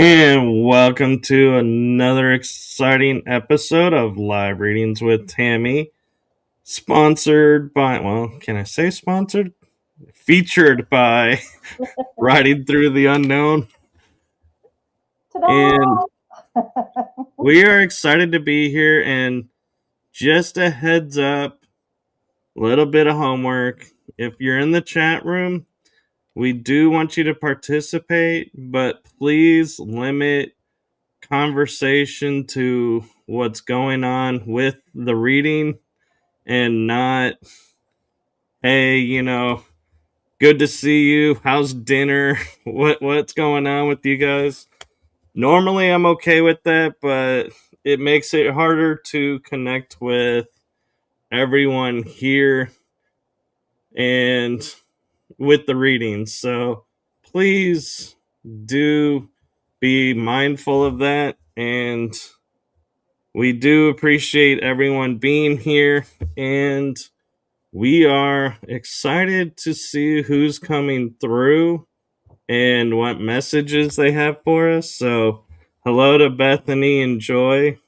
And welcome to another exciting episode of Live Readings with Tammy. Sponsored by, well, can I say sponsored? Featured by Riding Through the Unknown. And we are excited to be here. And just a heads up, a little bit of homework. If you're in the chat room, we do want you to participate, but please limit conversation to what's going on with the reading and not, hey, good to see you, how's dinner, what's going on with you guys. Normally I'm okay with that, but it makes it harder to connect with everyone here and with the readings. So please do be mindful of that, and we do appreciate everyone being here, and we are excited to see who's coming through and what messages they have for us. So, hello to Bethany and Joy.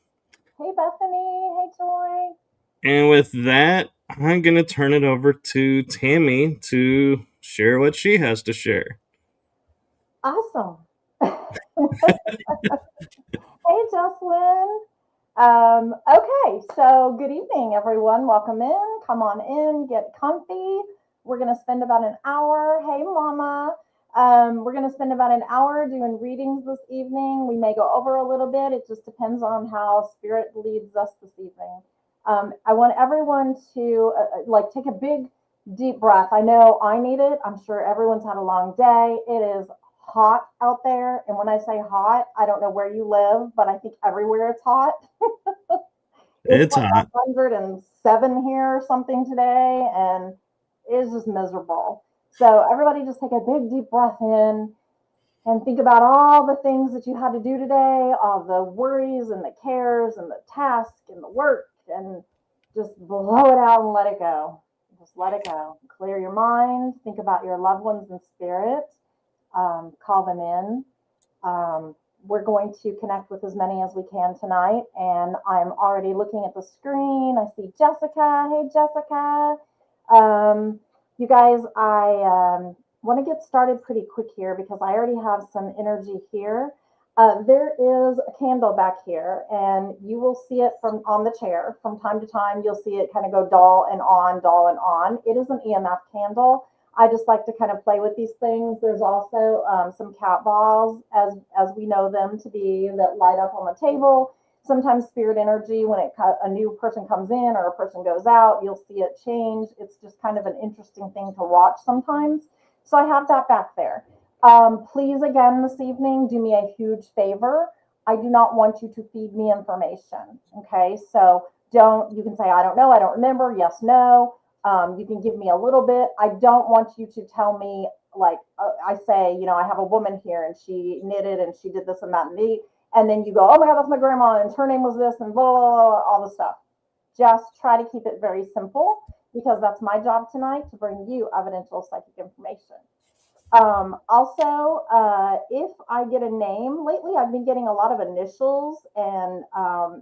Hey, Bethany. Hey, Joy. And with that, I'm going to turn it over to Tammy to share what she has to share. Awesome. Hey, Jocelyn. Okay, so good evening, everyone. Welcome in. Come on in, get comfy. We're going to spend about an hour. Hey, Mama. We're going to spend about an hour doing readings this evening. We may go over a little bit. It just depends on how Spirit leads us this evening. I want everyone to take a big, deep breath. I know I need it. I'm sure everyone's had a long day. It is hot out there. And when I say hot, I don't know where you live, but I think everywhere it's hot. It's like hot. 107 here or something today, and it's just miserable. So everybody just take a big deep breath in and think about all the things that you had to do today, all the worries and the cares and the tasks and the work, and just blow it out and let it go. Just let it go. Clear your mind. Think about your loved ones in spirit. Call them in. We're going to connect with as many as we can tonight. And I'm already looking at the screen. I see Jessica. Hey, Jessica. You guys, I want to get started pretty quick here because I already have some energy here. There is a candle back here, and you will see it from on the chair. From time to time, you'll see it kind of go dull and on, dull and on. It is an EMF candle. I just like to kind of play with these things. There's also some cat balls, as we know them to be, that light up on the table. Sometimes spirit energy, when a new person comes in or a person goes out, you'll see it change. It's just kind of an interesting thing to watch sometimes. So I have that back there. Please, again, this evening, do me a huge favor. I do not want you to feed me information. Okay, so you can say, I don't know, I don't remember, yes, no. You can give me a little bit. I don't want you to tell me, like, I say, I have a woman here and she knitted and she did this and that and then you go, oh my God, that's my grandma and her name was this and blah, blah, blah, all the stuff. Just try to keep it very simple because that's my job tonight, to bring you evidential psychic information. Also, if I get a name, lately I've been getting a lot of initials and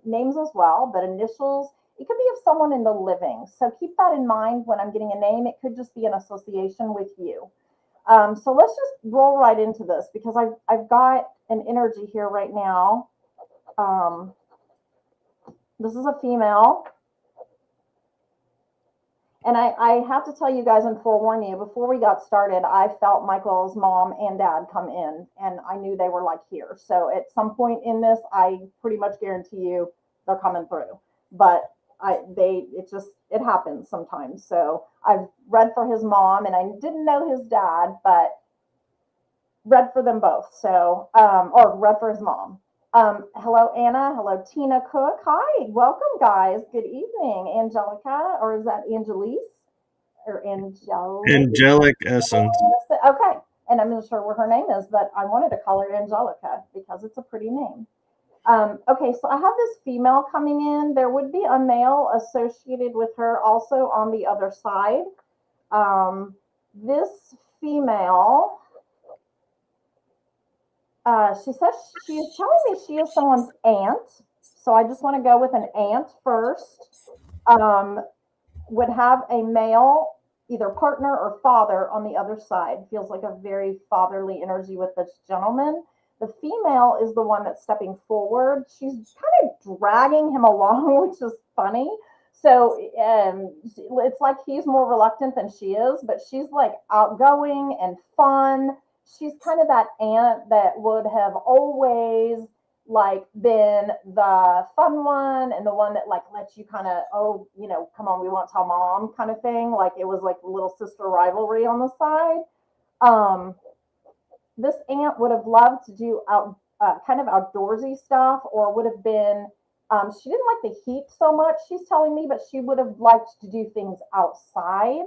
names as well, but initials, It could be of someone in the living. So keep that in mind when I'm getting a name. It could just be an association with you. So let's just roll right into this because I've got an energy here right now. This is a female. And I have to tell you guys and forewarn you, before we got started, I felt Michael's mom and dad come in, and I knew they were like here. So at some point in this, I pretty much guarantee you they're coming through. But it happens sometimes. So I've read for his mom, and I didn't know his dad, but read for them both. So, or read for his mom. Hello, Anna. Hello, Tina Cook. Hi, welcome, guys. Good evening, Angelica, or is that Angelise or Angelica? Angelic essence. Okay, and I'm not sure what her name is, but I wanted to call her Angelica because it's a pretty name. Okay, so I have this female coming in. There would be a male associated with her also on the other side. This female. She says she is telling me she is someone's aunt. So I just want to go with an aunt first. Would have a male, either partner or father on the other side. Feels like a very fatherly energy with this gentleman. The female is the one that's stepping forward. She's kind of dragging him along, which is funny. So it's like he's more reluctant than she is, but she's like outgoing and fun. She's kind of that aunt that would have always like been the fun one and the one that like lets you kind of, oh, you know, come on, we want to tell mom kind of thing. Like it was like a little sister rivalry on the side. This aunt would have loved to do kind of outdoorsy stuff, or would have been, she didn't like the heat so much, she's telling me, but she would have liked to do things outside.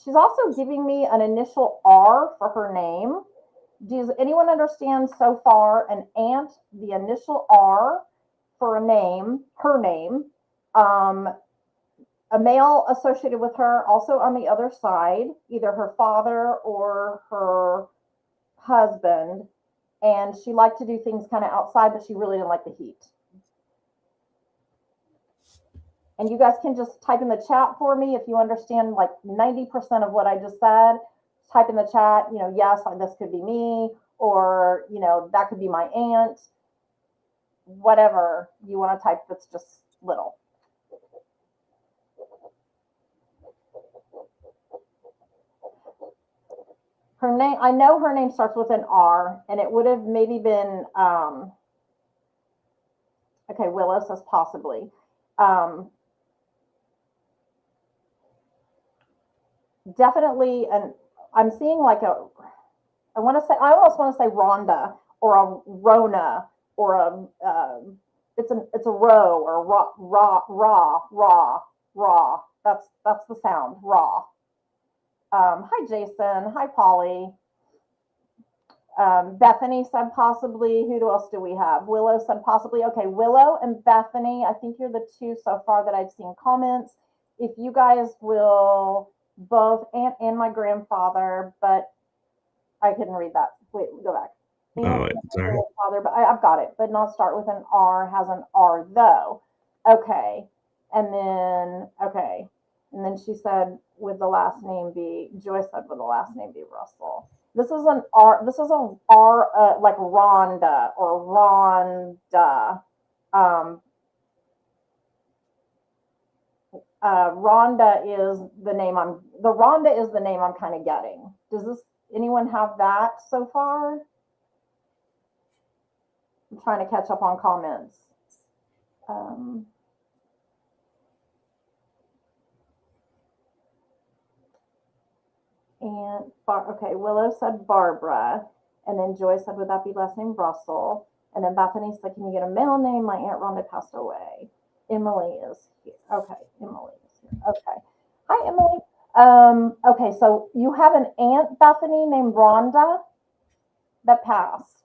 She's also giving me an initial R for her name. Does anyone understand so far an aunt, the initial R for a name, her name, a male associated with her also on the other side, either her father or her husband, and she liked to do things kind of outside, but she really didn't like the heat. And you guys can just type in the chat for me if you understand like 90% of what I just said. Type in the chat, you know, yes, this could be me, or, you know, that could be my aunt. Whatever you want to type that's just little. Her name, I know her name starts with an R, and it would have maybe been, okay, Willow says possibly. Definitely, and I'm seeing like I almost want to say Rhonda or a Rona or it's a row or raw. That's the sound, raw. Hi Jason, hi Polly. Bethany said possibly. Who else do we have? Willow said possibly. Okay, Willow and Bethany, I think you're the two so far that I've seen comments. If you guys will, both aunt and my grandfather, but I couldn't read that. Wait, go back. Oh, wait, sorry. Father, but I've got it, but not start with an R, has an R though. Okay. And then she said, would the last name be, Joyce said, would the last name be Russell? This is an R, this is an R, like Rhonda or Rhonda. Rhonda is the name I'm kind of getting. Does anyone have that so far? I'm trying to catch up on comments. And okay, Willow said Barbara, and then Joy said, would that be last name Russell? And then Bethany said, can you get a middle name? My Aunt Rhonda passed away. Emily is here. Okay, Emily is here. Okay. Hi, Emily. Okay, so you have an Aunt Bethany named Rhonda that passed.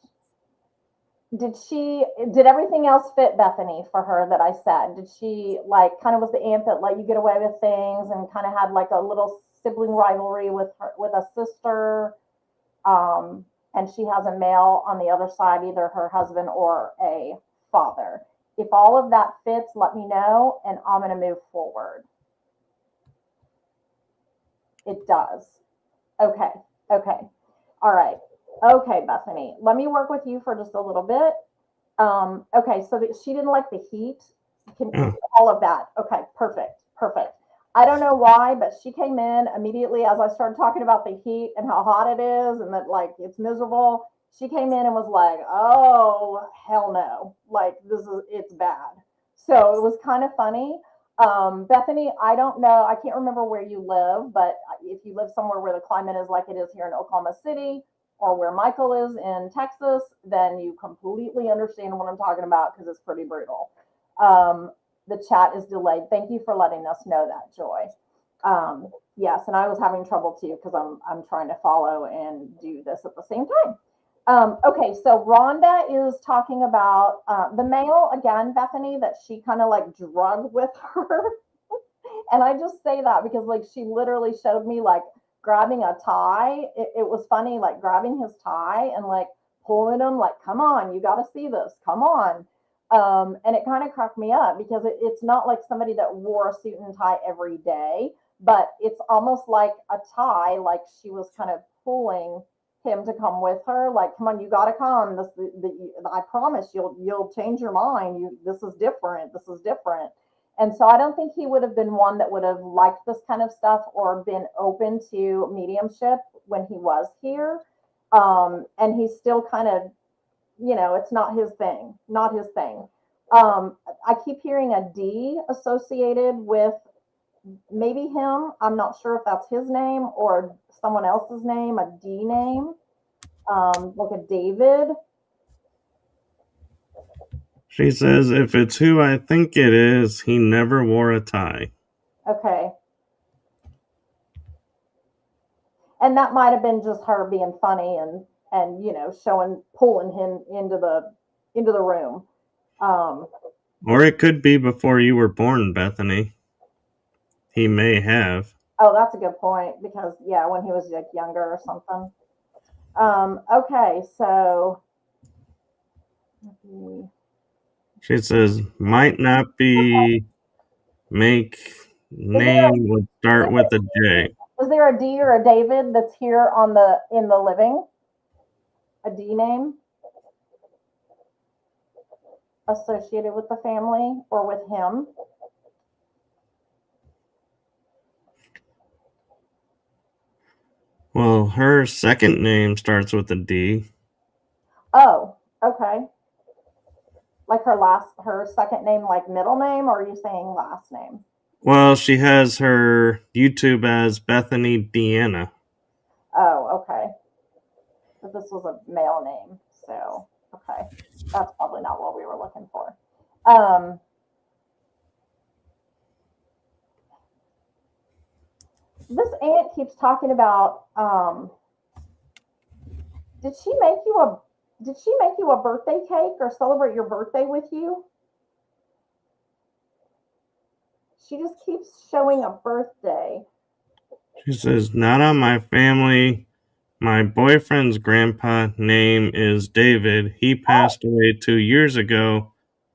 Did everything else fit Bethany for her that I said? Did she like kind of was the aunt that let you get away with things and kind of had like a little sibling rivalry with a sister? And she has a male on the other side, either her husband or a father. If all of that fits, let me know, and I'm going to move forward. It does. Okay. Okay. All right. Okay, Bethany, let me work with you for just a little bit. Okay, so she didn't like the heat. All of that. Okay, perfect. Perfect. I don't know why, but she came in immediately as I started talking about the heat and how hot it is and that like it's miserable. She came in and was like, "Oh, hell no. Like it's bad." So it was kind of funny. Bethany, I don't know. I can't remember where you live, but if you live somewhere where the climate is like it is here in Oklahoma City or where Michael is in Texas, then you completely understand what I'm talking about because it's pretty brutal. The chat is delayed. Thank you for letting us know that, Joy. Yes, and I was having trouble too because I'm trying to follow and do this at the same time. Okay, so Rhonda is talking about the mail again, Bethany, that she kind of like drug with her. And I just say that because like she literally showed me like grabbing a tie. It was funny, like grabbing his tie and like pulling him, like, come on, you got to see this, come on. And it kind of cracked me up because it's not like somebody that wore a suit and tie every day, but it's almost like a tie, like she was kind of pulling him to come with her, like, come on, you got to come. I promise you'll change your mind. This is different. This is different. And so I don't think he would have been one that would have liked this kind of stuff or been open to mediumship when he was here. And he's still kind of, it's not his thing, not his thing. I keep hearing a D associated with maybe him. I'm not sure if that's his name or someone else's name, a D name, like a David. She says, if it's who I think it is, he never wore a tie. Okay. And that might have been just her being funny and pulling him into the room. Or it could be before you were born, Bethany. He may have. Oh, that's a good point because when he was like younger or something. Okay, so She says, might not be make name would start with a J. Is there a D or a David that's here in the living? A D name associated with the family or with him? Well, her second name starts with a D. Oh, okay. Like her second name, like middle name, or are you saying last name? Well, she has her YouTube as Bethany Deanna. Oh, okay. But this was a male name, so okay. That's probably not what we were looking for. This aunt keeps talking about did she make you a birthday cake or celebrate your birthday with you? She just keeps showing a birthday. She says, not on my family. My boyfriend's grandpa name is David. He passed away 2 years ago,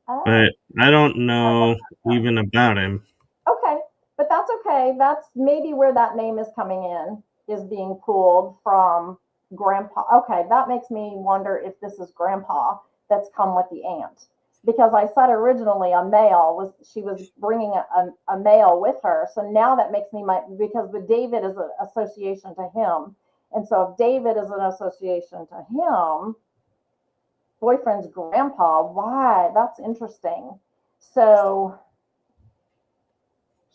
but I don't know even about him. Okay, but that's okay. That's maybe where that name is coming in, is being pulled from grandpa. Okay, that makes me wonder if this is grandpa that's come with the aunt. Because I said originally she was bringing a male with her. So now that makes me because the David is an association to him. And so if David is an association to him, boyfriend's grandpa, why? That's interesting. So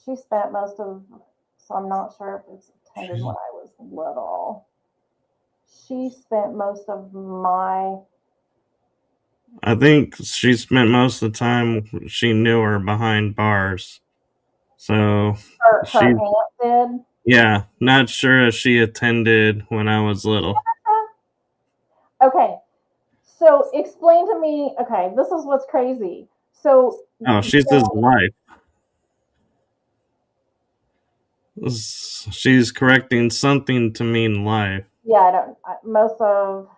she spent so I'm not sure if it's attended when I was little. She spent most of I think she spent most of the time she knew her behind bars. So her aunt did. Yeah, not sure if she attended when I was little. Okay, so explain to me. Okay, this is what's crazy. So she says life. She's correcting something to mean life. Yeah, I don't. Most of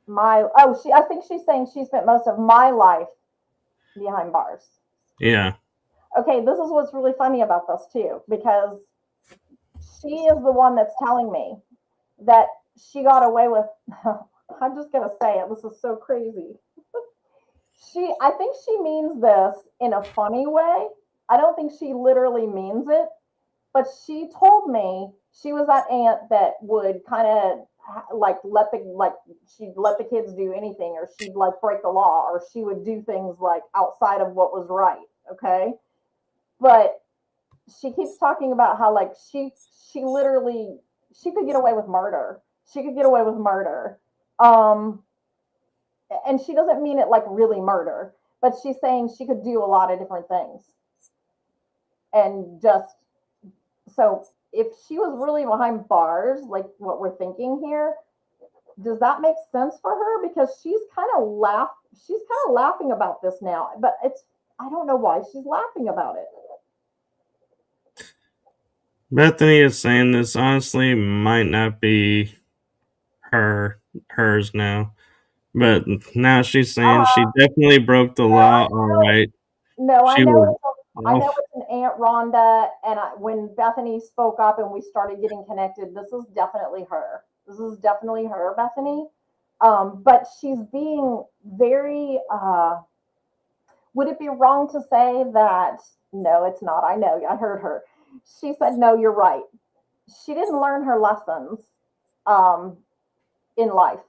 my. I think she's saying she spent most of my life behind bars. Yeah. Okay, this is what's really funny about this too, because she is the one that's telling me that she got away with. I'm just gonna say it. This is so crazy. I think she means this in a funny way. I don't think she literally means it, but she told me she was that aunt that would kind of like she'd let the kids do anything, or she'd like break the law, or she would do things like outside of what was right. Okay, but she keeps talking about how like she literally she could get away with murder. She could get away with murder. Um, and she doesn't mean it like really murder, but she's saying she could do a lot of different things. And just so if she was really behind bars, like what we're thinking here, does that make sense for her? Because she's kind of laughing about this now, but I don't know why she's laughing about it. Bethany is saying this honestly might not be hers now. But now she's saying she definitely broke the law. All right. No, She was. I know it's an Aunt Rhonda, and when Bethany spoke up and we started getting connected, this is definitely her. This is definitely her, Bethany. But she's being very. Would it be wrong to say that? No, it's not. I know. I heard her. She said, "No, you're right. She didn't learn her lessons um, in life.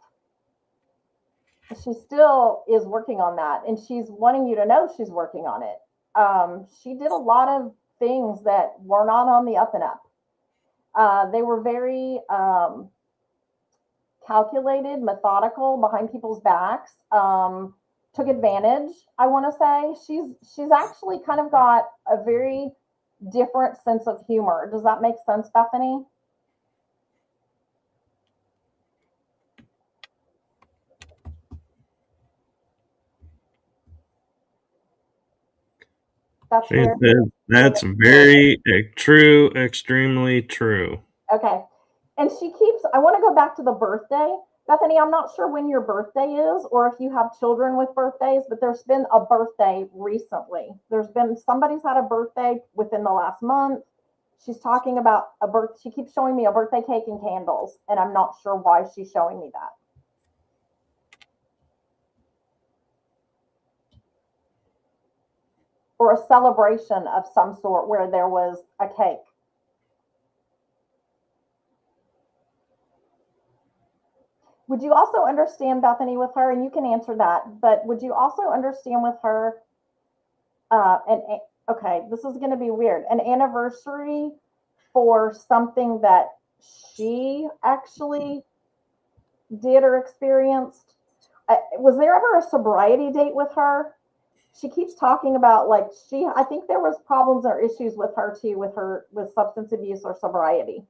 She still is working on that, and she's wanting you to know she's working on it. She did a lot of things that were not on the up and up. They were very calculated, methodical, behind people's backs. Took advantage. I want to say she's actually kind of got a very different sense of humor. Does that make sense, Bethany? That's very true, extremely true. Okay. And I want to go back to the birthday. Bethany, I'm not sure when your birthday is or if you have children with birthdays, but there's been a birthday recently. Somebody's had a birthday within the last month. She's talking about she keeps showing me a birthday cake and candles, and I'm not sure why she's showing me that. Or a celebration of some sort where there was a cake. Would you also understand, Bethany, with her, and you can answer that, but would you also understand with her, okay, this is going to be weird, an anniversary for something that she actually did or experienced? Was there ever a sobriety date with her? She keeps talking about like I think there was problems or issues with her too, with substance abuse or sobriety.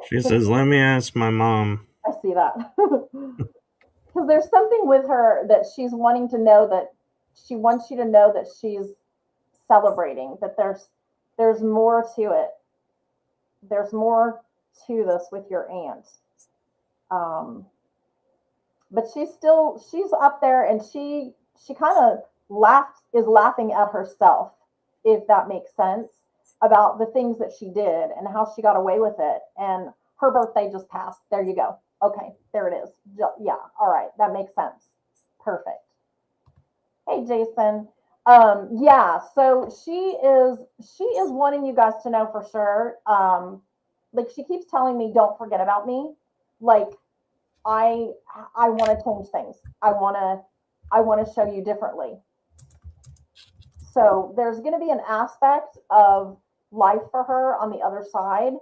She says, "Let me ask my mom." I see that. Because there's something with her that she's wanting to know, that she wants you to know that she's celebrating, that there's more to it. There's more to this with your aunt. But she's up there, and she kind of is laughing at herself, if that makes sense, about the things that she did and how she got away with it. And her birthday just passed. There you go. Okay, there it is. Yeah, all right, that makes sense. Perfect. Hey, Jason. Yeah, so she is wanting you guys to know for sure. Like she keeps telling me, don't forget about me. Like I want to change things. I want to show you differently. So there's going to be an aspect of life for her on the other side.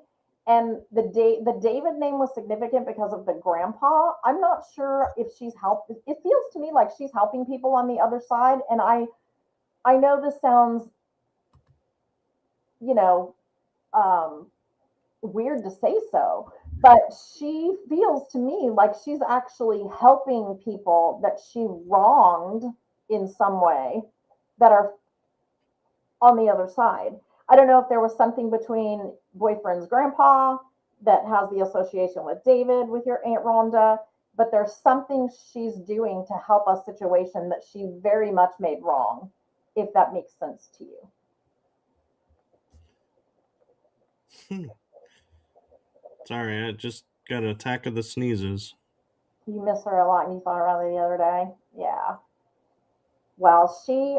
And the David name was significant because of the grandpa. I'm not sure if she's helped. It feels to me like she's helping people on the other side. And I know this sounds, you know, weird to say so, but she feels to me like she's actually helping people that she wronged in some way that are on the other side. I don't know if there was something between boyfriend's grandpa that has the association with David, with your Aunt Rhonda, but there's something she's doing to help a situation that she very much made wrong, if that makes sense to you. Sorry, I just got an attack of the sneezes. You miss her a lot and you saw her around the other day. Yeah. Well, she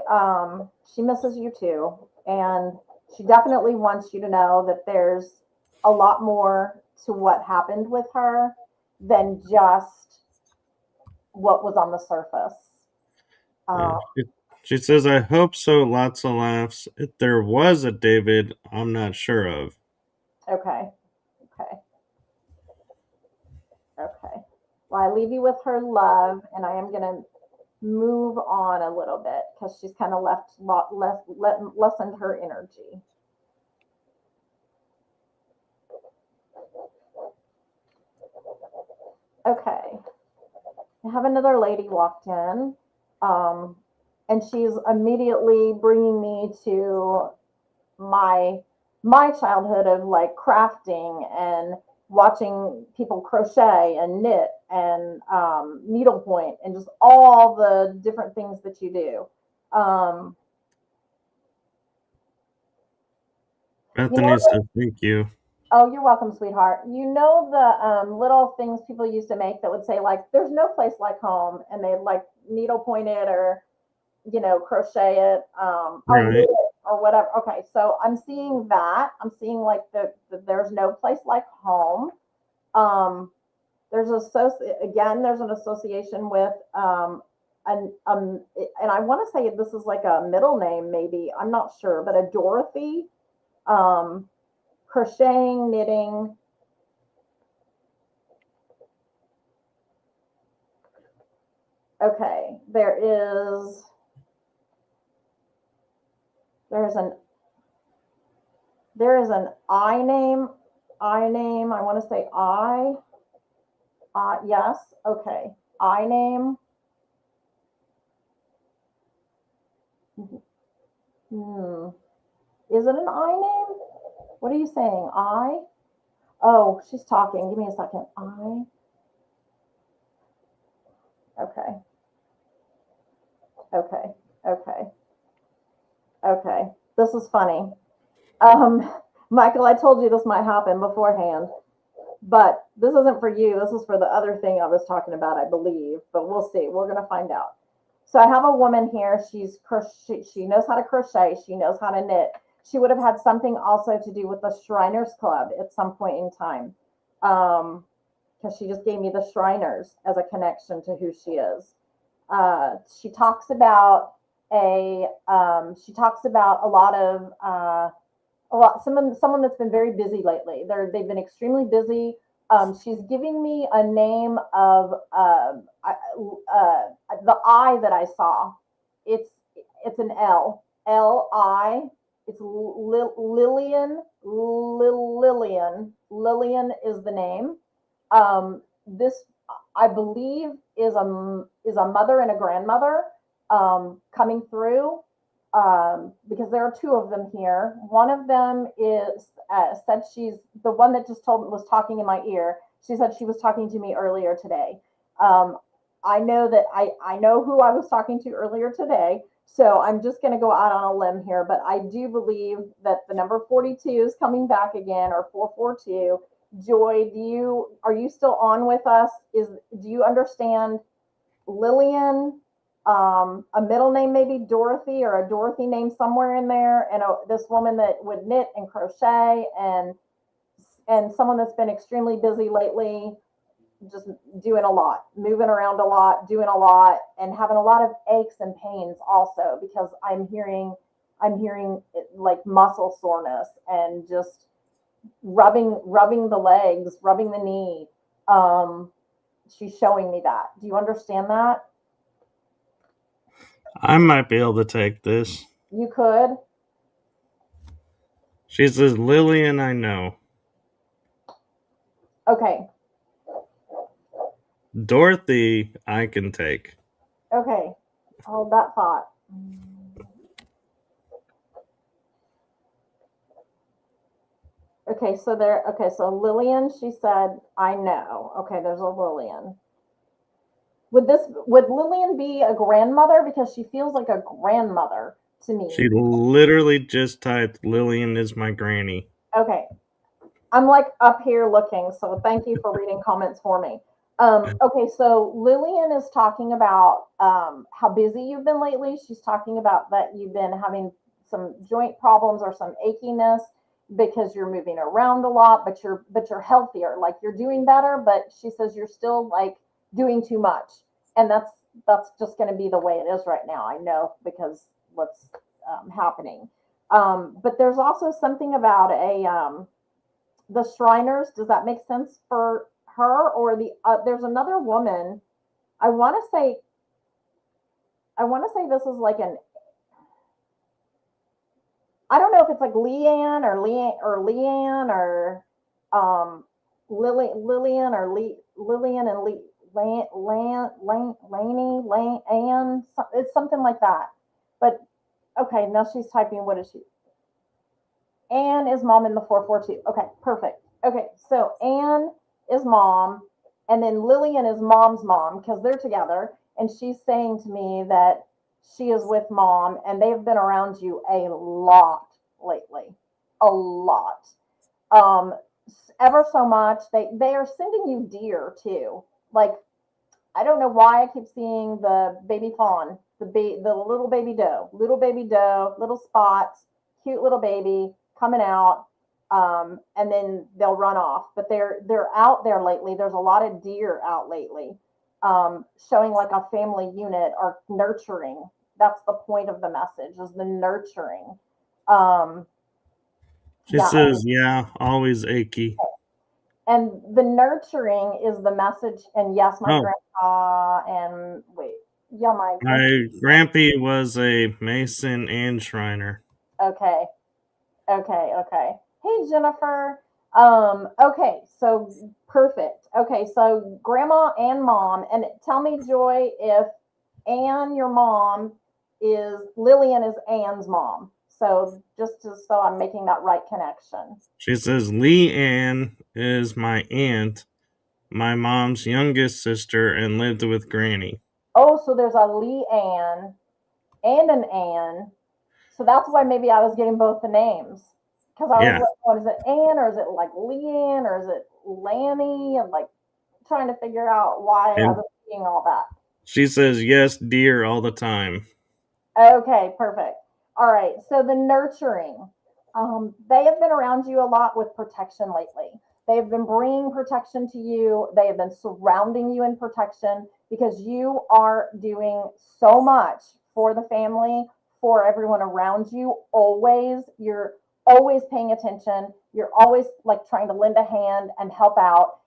misses you too, and she definitely wants you to know that there's a lot more to what happened with her than just what was on the surface. Yeah. Uh, She says, I hope so, lots of laughs. If there was a David, I'm not sure of. okay, okay, okay. Well, I leave you with her love, and I am gonna move on a little bit because she's kind of lessened her energy. Okay. I have another lady walked in, um, and she's immediately bringing me to my my childhood of like crafting and watching people crochet and knit and needlepoint and just all the different things that you do. Um, you know, Bethany says, thank you. oh, you're welcome, sweetheart. You know the little things people used to make that would say like, "There's no place like home," and they'd like needlepoint it or crochet it, or knit Right. it or whatever. Okay, so I'm seeing that. I'm seeing like the there's no place like home. Um, there's there's an association with and I want to say this is like a middle name, maybe I'm not sure, but a Dorothy, um, crocheting, knitting. Okay, there's an there is an I name. I want to say I. Yes. Okay. I name. Hmm. Is it an I name? What are you saying? I? Oh, she's talking. Give me a second. I. Okay. Okay. Okay. Okay. This is funny. Um, Michael, I told you this might happen beforehand, but this isn't for you. This is for the other thing I was talking about, I believe. But we'll see. We're gonna find out. So I have a woman here. She knows how to crochet. She knows how to knit. She would have had something also to do with the Shriners Club at some point in time, because she just gave me the Shriners as a connection to who she is. She talks about a lot of someone that's been very busy lately. They've been extremely busy. She's giving me a name of the I that I saw. It's it's an Li. It's Lillian is the name. This I believe is a mother and a grandmother coming through, because there are two of them here. One of them is said she's the one that just told was talking in my ear. She said she was talking to me earlier today. Um, I know that I know who I was talking to earlier today. So I'm just going to go out on a limb here, but I do believe that the number 42 is coming back again, or 442. Joy, are you still on with us? Do you understand Lillian, a middle name maybe Dorothy, or a Dorothy name somewhere in there, and this woman that would knit and crochet, and someone that's been extremely busy lately, just doing a lot, moving around a lot, doing a lot, and having a lot of aches and pains also, because I'm hearing like muscle soreness and just rubbing the legs, rubbing the knee. Um, she's showing me that. Do you understand that? I might be able to take this. You could. She says, Lillian, I know. Okay. Dorothy, I can take. Okay. Hold that thought. Okay, so Lillian, she said, I know. Okay, there's a Lillian. Would Lillian be a grandmother? Because she feels like a grandmother to me. She literally just typed, Lillian is my granny. Okay. I'm like up here looking, so thank you for reading comments for me. Okay, so Lillian is talking about how busy you've been lately. She's talking about that you've been having some joint problems or some achiness because you're moving around a lot, but you're healthier. Like you're doing better, but she says you're still like doing too much, and that's just going to be the way it is right now. I know because what's happening. But there's also something about the Shriners. Does that make sense for her or there's another woman? I want to say this is like an, I don't know if it's like Leanne or Lillian or Lillian and Laney Anne. It's something like that. But okay, now she's typing. What is she? Anne is mom in the 442. Okay, perfect. Okay, so Anne is mom, and then Lillian is mom's mom because they're together. And she's saying to me that she is with mom, and they've been around you a lot lately, a lot. Um, Ever so much. They are sending you deer too. Like I don't know why I keep seeing the baby fawn, the little baby doe, little spots, cute little baby coming out, and then they'll run off. But they're out there lately. There's a lot of deer out lately, showing like a family unit or nurturing. That's the point of the message is the nurturing. Um, She yeah, says, yeah, always achy. and the nurturing is the message. And yes, my Oh, grandpa and wait, yeah, my grandpa. my grampy was a Mason and Shriner. Okay, okay. Hey, Jennifer. Okay, so perfect. Okay, so grandma and mom, and tell me, Joy, if Anne, your mom, is Lillian is Anne's mom. So so I'm making that right connection. She says, Lee Ann is my aunt, my mom's youngest sister, and lived with Granny. Oh, so there's a Lee Anne and an Anne. So that's why maybe I was getting both the names. Because I was Yeah. like, what is it, Anne, or is it like Leanne, or is it Lanny? And like trying to figure out why I And was seeing all that. she says, yes, dear, all the time. Okay, perfect. All right. So the nurturing, they have been around you a lot with protection lately. They have been bringing protection to you. They have been surrounding you in protection because you are doing so much for the family, for everyone around you. Always, you're always paying attention. You're always like trying to lend a hand and help out.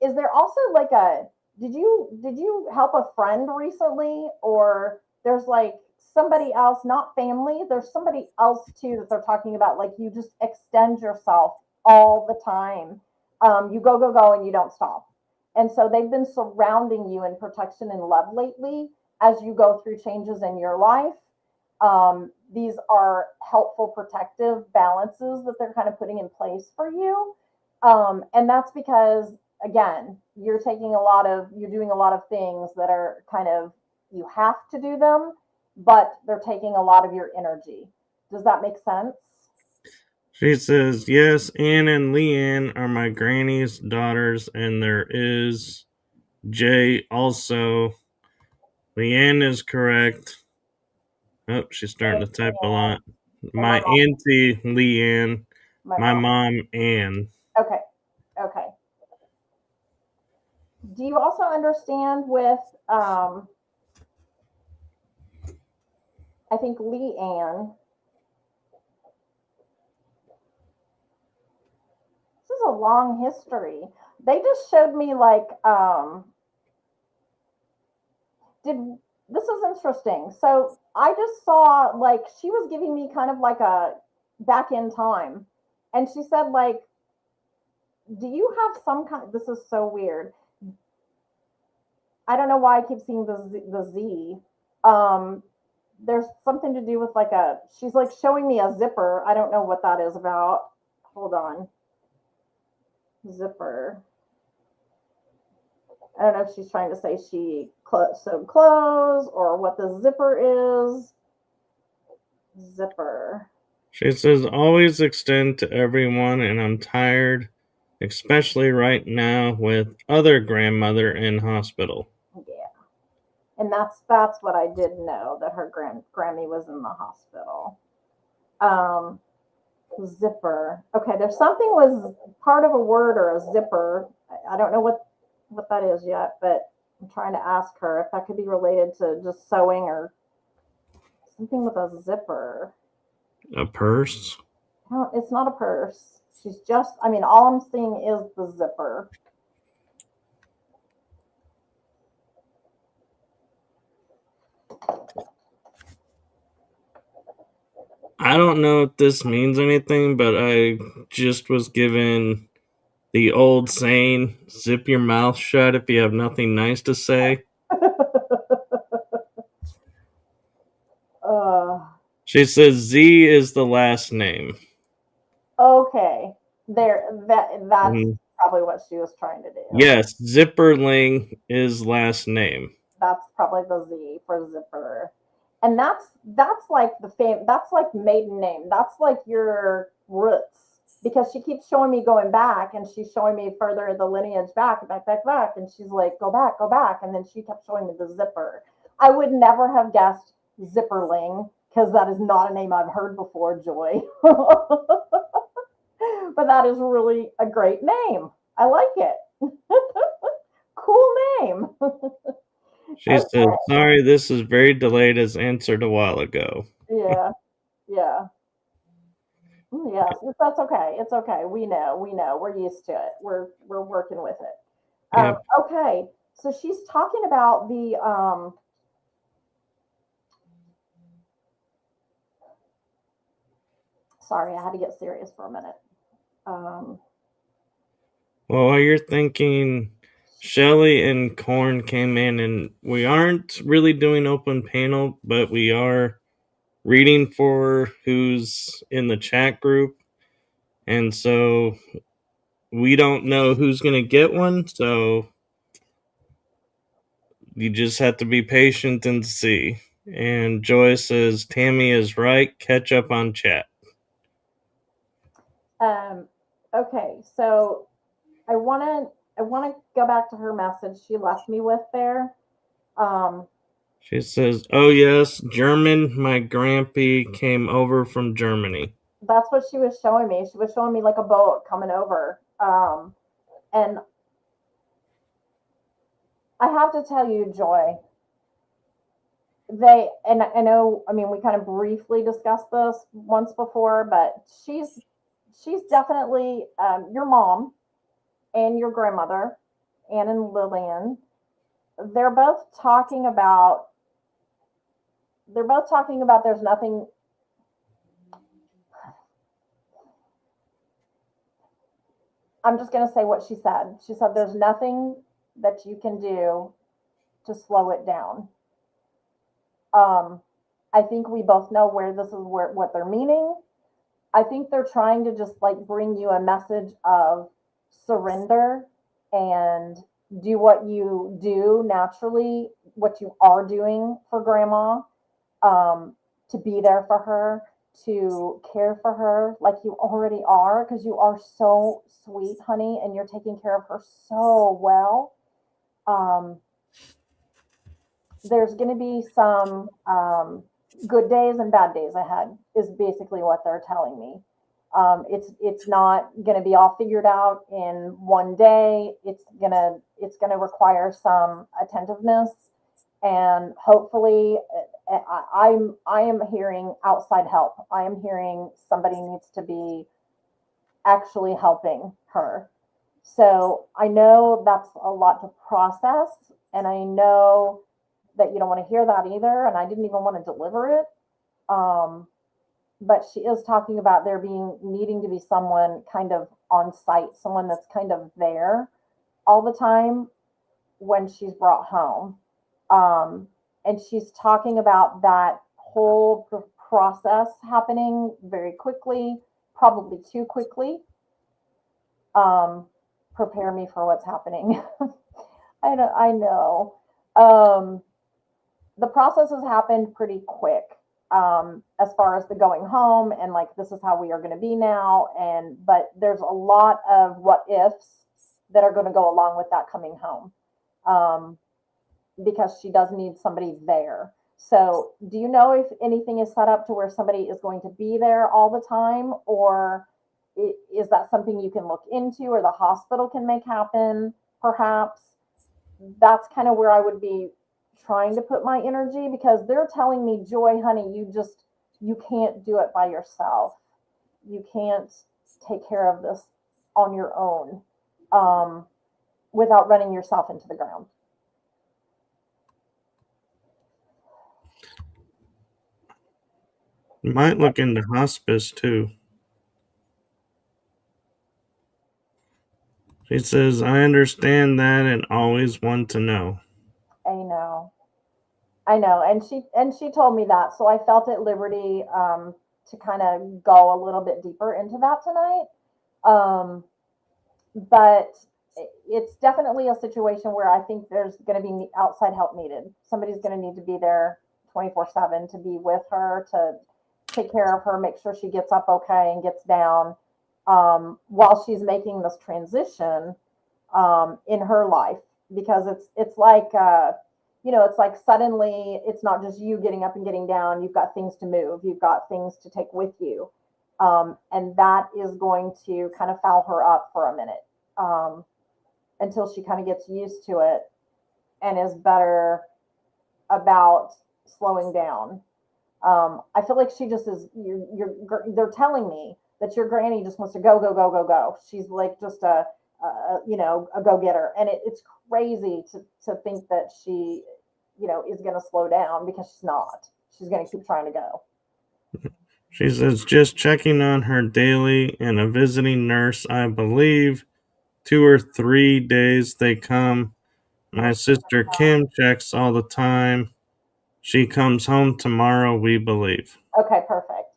Is there also like a, did you help a friend recently, or there's like somebody else, not family, there's somebody else too that they're talking about, like you just extend yourself all the time. You go and you don't stop. And so they've been surrounding you in protection and love lately as you go through changes in your life. These are helpful protective balances that they're kind of putting in place for you. And that's because again, you're doing a lot of things that are kind of, you have to do them, but they're taking a lot of your energy. Does that make sense? She says, yes, Ann and Leanne are my granny's daughters, and there is Jay also. Leanne is correct. Oh, she's starting to type a lot. And my My mom, auntie Leanne, my my mom. mom Ann. Okay, okay. Do you also understand with, I think Lee Ann, this is a long history. They just showed me like, did this is interesting. So I just saw like she was giving me kind of like a back in time. And she said, like, do you have some kind, this is so weird. I don't know why I keep seeing the Z. Um, there's something to do with like she's like showing me a zipper. I don't know what that is about. Hold on. Zipper. I don't know if she's trying to say she sewed clothes or what the zipper is. Zipper. She says, always extend to everyone, and I'm tired, especially right now with other grandmother in hospital. Yeah. And that's what I did know, that her Grammy was in the hospital. Zipper. Okay, there's something was part of a word or a zipper. I don't know what that is yet, but I'm trying to ask her if that could be related to just sewing or something with a zipper. A purse? No, it's not a purse. She's just, I mean, all I'm seeing is the zipper. I don't know if this means anything, but I just was given the old saying, zip your mouth shut if you have nothing nice to say. uh, She says Z is the last name. okay. That's And probably what she was trying to do. yes, Zipperling is last name. That's probably the Z for zipper. And that's like that's like maiden name. That's like your roots. Because she keeps showing me going back, and she's showing me further the lineage back, and she's like, go back, and then she kept showing me the zipper. I would never have guessed Zipperling, because that is not a name I've heard before, Joy. But that is really a great name. I like it. Cool name. She says, sorry, this is very delayed as answered a while ago. Yeah, yeah. Yes, that's okay. It's okay. We know. We're used to it. We're working with it. Yep. Okay. So she's talking about the sorry, I had to get serious for a minute. Well, while you're thinking, Shelly and Korn came in, and we aren't really doing open panel, but we are reading for who's in the chat group. And so we don't know who's going to get one, so you just have to be patient and see. And Joy says, Tammy is right, catch up on chat. Okay, so I wanna go back to her message she left me with there. She says, oh yes, German, my grampy came over from Germany. That's what she was showing me. She was showing me like a boat coming over. And I have to tell you, Joy, and I know, I mean, we kind of briefly discussed this once before, but she's definitely your mom and your grandmother, Anne and Lillian. They're both talking about there's nothing. I'm just going to say what she said. She said there's nothing that you can do to slow it down. I think we both know where this is what they're meaning. I think they're trying to just like bring you a message of surrender and do what you do naturally, what you are doing for grandma, to be there for her, to care for her like you already are, because you are so sweet, honey, and you're taking care of her so well. There's going to be some good days and bad days ahead, is basically what they're telling me. It's not going to be all figured out in one day. It's gonna require some attentiveness, and hopefully, I am hearing outside help. I am hearing somebody needs to be actually helping her. So I know that's a lot to process, and I know that you don't want to hear that either, and I didn't even want to deliver it. Um, but she is talking about there needing to be someone kind of on site, someone that's kind of there all the time when she's brought home. And she's talking about that whole process happening very quickly, probably too quickly. Prepare me for what's happening. I know. Um, the process has happened pretty quick, as far as the going home and like this is how we are going to be now. And but there's a lot of what ifs that are going to go along with that coming home, um, because she does need somebody there. So, do you know if anything is set up to where somebody is going to be there all the time, or is that something you can look into, or the hospital can make happen? Perhaps that's kind of where I would be trying to put my energy, because they're telling me, Joy, honey, you can't do it by yourself. You can't take care of this on your own, um, without running yourself into the ground. You might look into hospice too. She says, I understand that and always want to know. I know. I know, and she told me that, so I felt at liberty, to kind of go a little bit deeper into that tonight. Um, but it's definitely a situation where I think there's going to be outside help needed. Somebody's going to need to be there 24/7 to be with her, to take care of her, make sure she gets up okay and gets down, while she's making this transition, in her life, because it's like, it's like suddenly it's not just you getting up and getting down. You've got things to move. You've got things to take with you, and that is going to kind of foul her up for a minute, um, until she kind of gets used to it and is better about slowing down. I feel like she just is. They're telling me that your granny just wants to go, go, go, go, go. She's like just a go getter, and it's crazy to think that she, is going to slow down, because she's not. She's going to keep trying to go. She says, just checking on her daily and a visiting nurse, I believe. 2 or 3 days they come. My sister Kim checks all the time. She comes home tomorrow, we believe. Okay, perfect.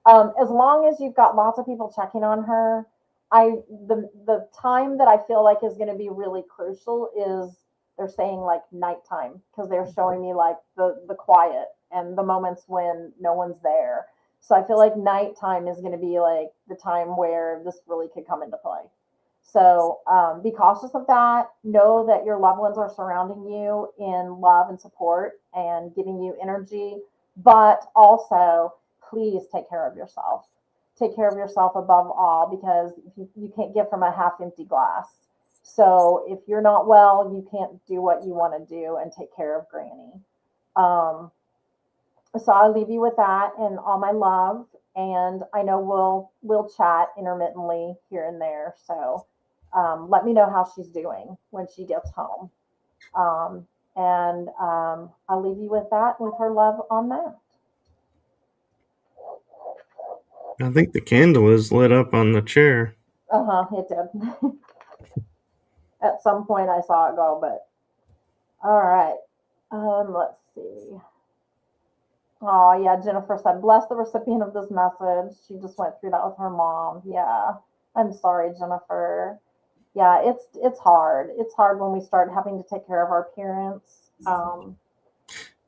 As long as you've got lots of people checking on her, the time that I feel like is going to be really crucial is, they're saying like nighttime, because they're showing me like the quiet and the moments when no one's there. So I feel like nighttime is going to be like the time where this really could come into play. So, be cautious of that. Know that your loved ones are surrounding you in love and support and giving you energy, but also please take care of yourself. Take care of yourself above all, because you can't give from a half empty glass. So if you're not well, you can't do what you want to do and take care of Granny. Um, so I'll leave you with that and all my love. And I know we'll chat intermittently here and there. So, let me know how she's doing when she gets home. And I'll leave you with that, with her love on that. I think the candle is lit up on the chair. Uh huh. It did. At some point, I saw it go, but all right. Let's see. Oh yeah, Jennifer said, "Bless the recipient of this message. She just went through that with her mom." Yeah, I'm sorry, Jennifer. Yeah, it's hard. It's hard when we start having to take care of our parents,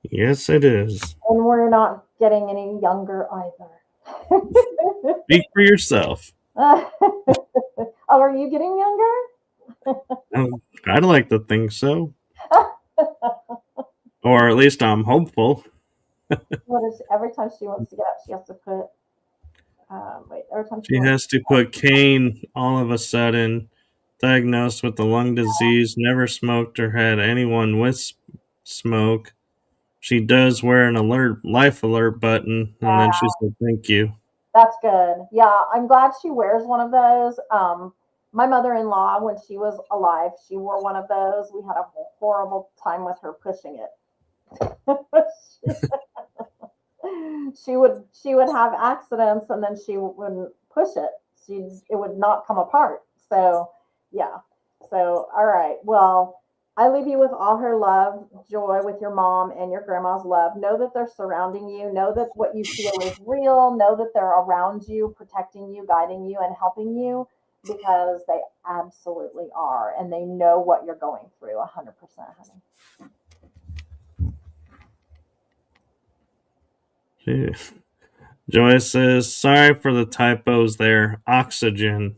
Yes, it is. and we're not getting any younger either. Speak for yourself. Oh, are you getting younger? I'd like to think so. Or at least I'm hopeful. What is every time she wants to get up, she has to put. Wait, every time she She wants. has to put cane all of a sudden, diagnosed with the lung disease, never smoked or had anyone with smoke. She does wear an alert, life alert button, and then she said, thank you. That's good. Yeah, I'm glad she wears one of those. My mother-in-law, when she was alive, she wore one of those. We had a horrible time with her pushing it. She would have accidents, and then she wouldn't push it. It would not come apart. So yeah. So all right. Well, I leave you with all her love, Joy, with your mom and your grandma's love. Know that they're surrounding you. Know that what you feel is real. Know that they're around you, protecting you, guiding you, and helping you. because they absolutely are, and they know what you're going through 100%, honey. Yeah. Joyce says, sorry for the typos there. Oxygen.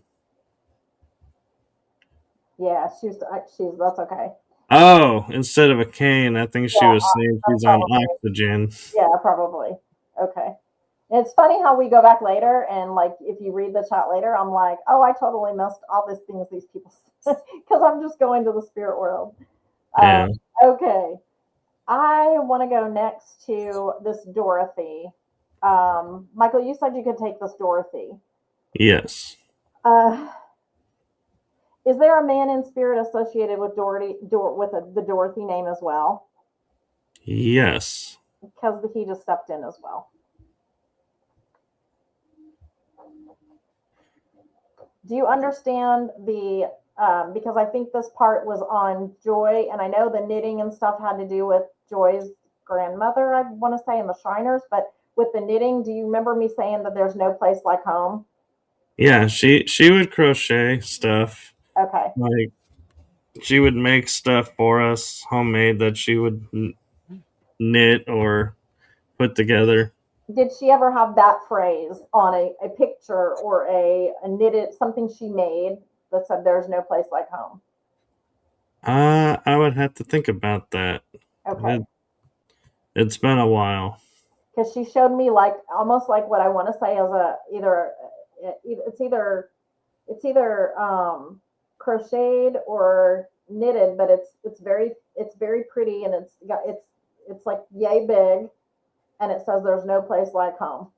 Yeah, she's that's okay. Oh, instead of a cane, I think she Yeah, was saying she's on probably. oxygen. Yeah, probably. Okay. It's funny how we go back later and like if you read the chat later, I'm like, oh, I totally missed all these things these people because I'm just going to the spirit world. Yeah. Okay. I want to go next to this Dorothy. Michael, you said you could take this Dorothy. Yes. Uh, is there a man in spirit associated with the Dorothy name as well? Yes. Because he just stepped in as well. Do you understand the? Because I think this part was on Joy, and I know the knitting and stuff had to do with Joy's grandmother. I want to say in the Shriners, but with the knitting, do you remember me saying that there's no place like home? Yeah, she would crochet stuff. Okay. Like she would make stuff for us, homemade, that she would knit or put together. Did she ever have that phrase on a picture or a knitted something she made that said there's no place like home? I would have to think about that. Okay. It's been a while. Because she showed me like almost like what I want to say is a either it's either crocheted or knitted, but it's very pretty and it's like yay big, and it says there's no place like home.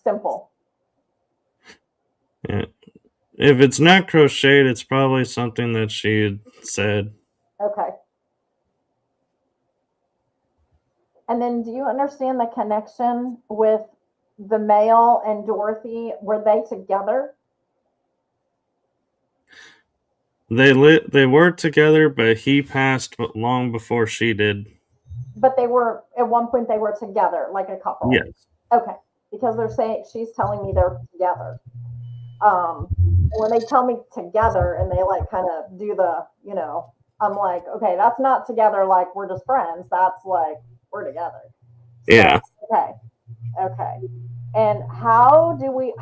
Simple. Yeah. If it's not crocheted, it's probably something that she had said. Okay. And then do you understand the connection with the male and Dorothy? Were they together? They were together, but he passed long before she did. But they were at one point they were together, like a couple. Yes. Okay. Because they're saying she's telling me they're together. When they tell me together and they like kind of do the, I'm like, okay, that's not together like we're just friends. That's like we're together. So Yeah. okay. And how do we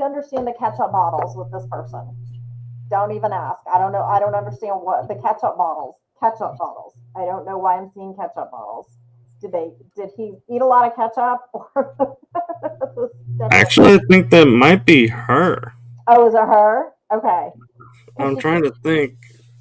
understand the ketchup bottles with this person? Don't even ask. I don't know. I don't understand what the ketchup bottles. Ketchup bottles. I don't know why I'm seeing ketchup bottles. Did he eat a lot of ketchup? Actually, I think that might be her. Oh, is it her? Okay. I'm trying to think.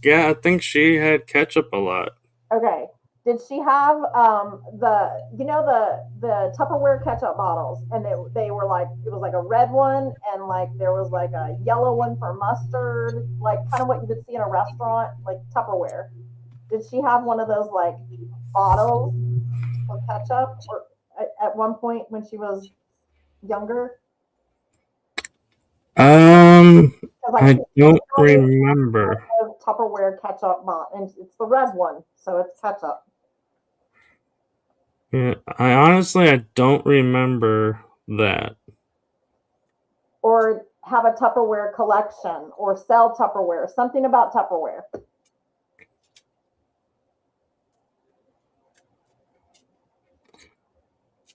Yeah, I think she had ketchup a lot. Okay. Did she have the Tupperware ketchup bottles, and they were like it was like a red one, and like there was like a yellow one for mustard, like kind of what you would see in a restaurant, like Tupperware. Did she have one of those like bottles for ketchup, or at one point when she was younger? Because I I keep don't showing remember. the Tupperware ketchup bottle, and it's the red one, so it's ketchup. Yeah, I don't remember that. Or have a Tupperware collection or sell Tupperware, something about Tupperware.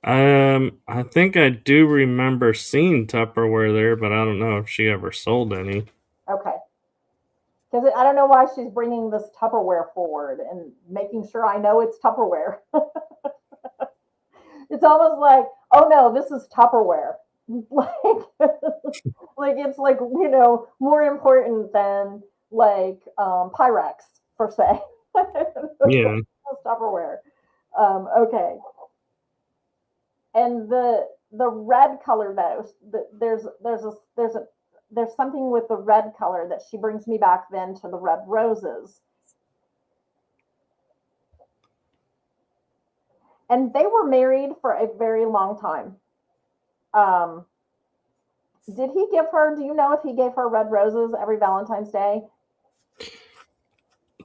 I think I do remember seeing Tupperware there, but I don't know if she ever sold any. Okay. Because I don't know why she's bringing this Tupperware forward and making sure I know it's Tupperware. It's almost like, oh no, this is Tupperware. like, like it's like, more important than like Pyrex per se. Yeah. It's Tupperware. Okay. And the red color though, there's something with the red color that she brings me back then to the red roses. And they were married for a very long time. Um, did he give her? Do you know if he gave her red roses every Valentine's Day?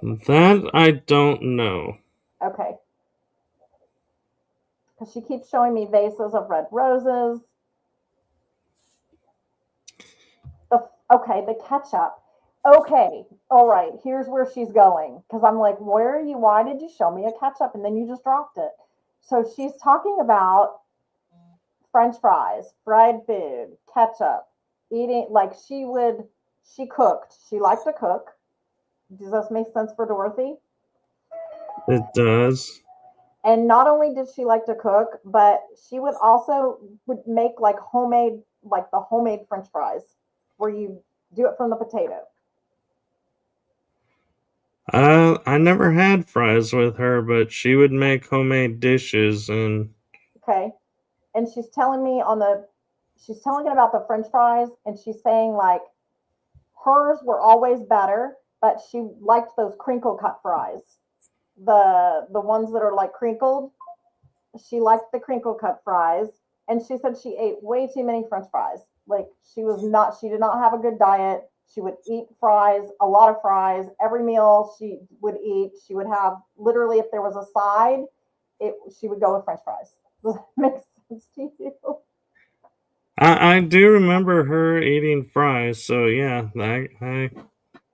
That I don't know. Okay, because she keeps showing me vases of red roses. Okay, the ketchup. Okay, all right, here's where she's going. Because I'm like, where are you? Why did you show me a ketchup? And then you just dropped it. So she's talking about French fries, fried food, ketchup, eating like she cooked. She liked to cook. Does this make sense for Dorothy? It does. And not only did she like to cook, but she would also would make like homemade, like the homemade French fries, where you do it from the potato. I never had fries with her, but she would make homemade dishes, and Okay, and she's telling it about the French fries, and she's saying like hers were always better, but she liked those crinkle cut fries, the ones that are like crinkled. She liked the crinkle cut fries, and she said she ate way too many French fries. Like she did not have a good diet. She would eat fries, a lot of fries, every meal she would eat. She would have literally, if there was a side, she would go with French fries. Does that make sense to you? I do remember her eating fries. So yeah,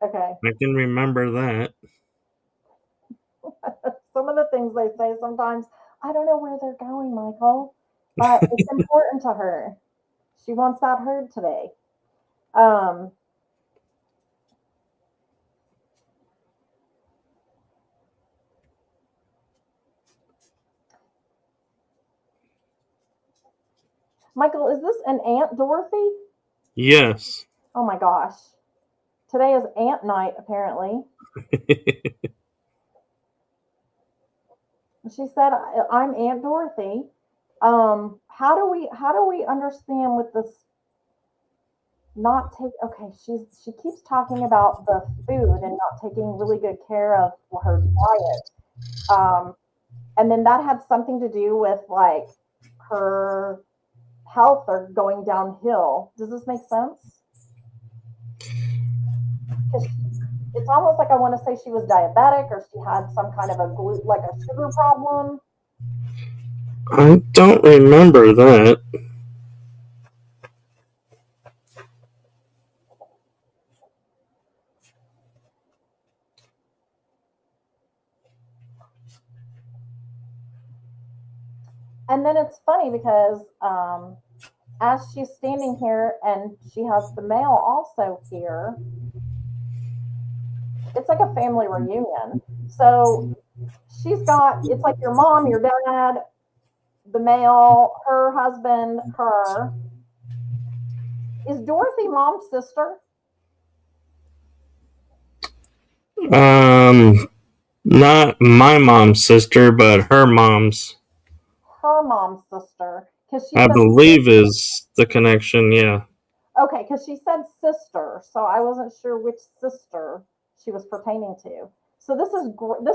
Okay. I can remember that. Some of the things they say sometimes, I don't know where they're going, Michael, but it's important to her. She wants that heard today. Um, Michael, is this an Aunt Dorothy? Yes. Oh my gosh. Today is Aunt night, apparently. She said, I'm Aunt Dorothy. How do we understand with this not take okay, she keeps talking about the food and not taking really good care of her diet. Um, and then that had something to do with like her health or going downhill. Does this make sense? Because it's almost like I want to say she was diabetic or she had some kind of like a sugar problem. I don't remember that. And then it's funny because as she's standing here and she has the mail also here, it's like a family reunion. So she's got, it's like your mom, your dad, the male, her husband, her. Is Dorothy mom's sister? Um, Not my mom's sister, but her mom's. Her mom's sister. Because she I said, believe is the connection. Yeah. okay, because she said sister. So I wasn't sure which sister she was pertaining to. So this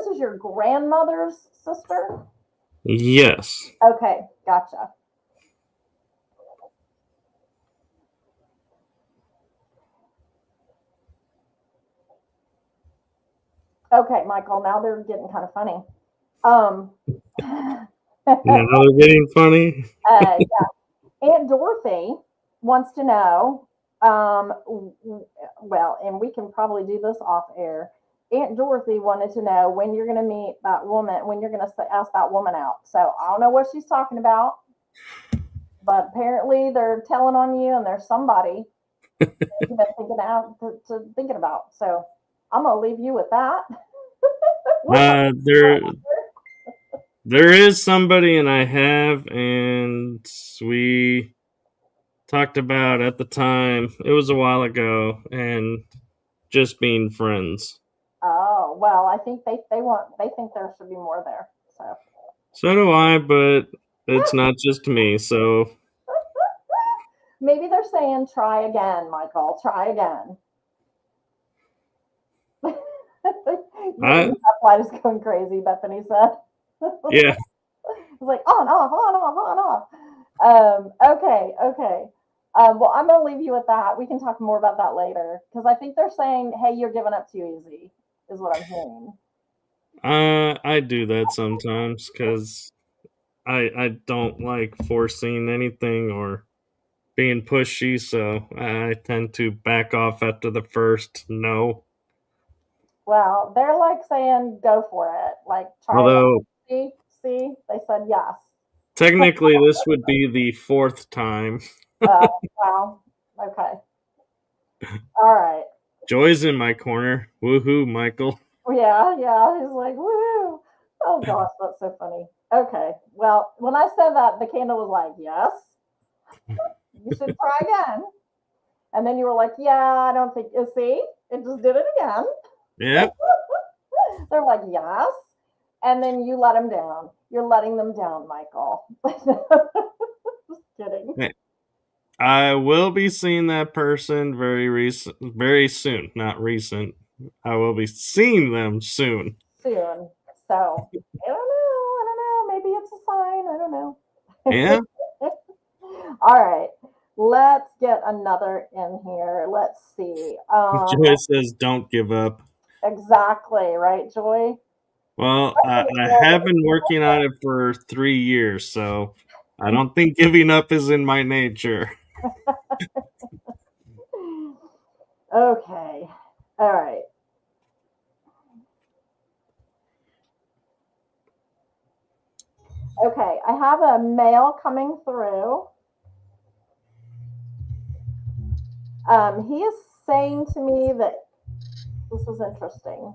is your grandmother's sister? Yes. Okay, gotcha. Okay, Michael, now they're getting kind of funny. Um, Now they're getting funny. yeah, Aunt Dorothy wants to know. Um, well, and we can probably do this off air. Aunt Dorothy wanted to know when you're going to meet that woman, when you're going to ask that woman out. So I don't know what she's talking about, but apparently they're telling on you, and there's somebody you've been thinking out thinking about. So I'm going to leave you with that. We'll talk Uh, about there it there is somebody, and I have, and we talked about at the time. It was a while ago, and just being friends. Oh, well, I think they think there should be more there. So So do I, but it's not just me. So maybe they're saying try again, Michael. Try again. I That flight is going crazy, Bethany said. yeah. It's like on, off, on, off, on, off. Okay, okay. Well, I'm going to leave you with that. We can talk more about that later because I think they're saying, hey, you're giving up too easy, is what I'm hearing. I do that sometimes because I don't like forcing anything or. being pushy, so I tend to back off after the first no. Well, they're like saying, go for it. Like, try it. Although See, they said yes. technically this would be the fourth time. Uh, wow. Okay. All right. Joy's in my corner. Woohoo, Michael. Yeah, yeah. He's like, woo. Oh gosh, that's so funny. Okay. Well, when I said that, the candle was like, yes, you should try again. And then you were like, yeah, I don't think you see, it just did it again. Yep. They're like, yes. And then you let them down. You're letting them down, Michael. Just kidding. I will be seeing that person very soon. Not recent. I will be seeing them soon. Soon. So I don't know. I don't know. Maybe it's a sign. I don't know. Yeah. All right. Let's get another in here. Let's see. Joy says, "Don't give up." Exactly, right, Joy? Well, I have been working on it for 3 years, so I don't think giving up is in my nature. Okay. All right. Okay. I have a mail coming through. He is saying to me that this is interesting.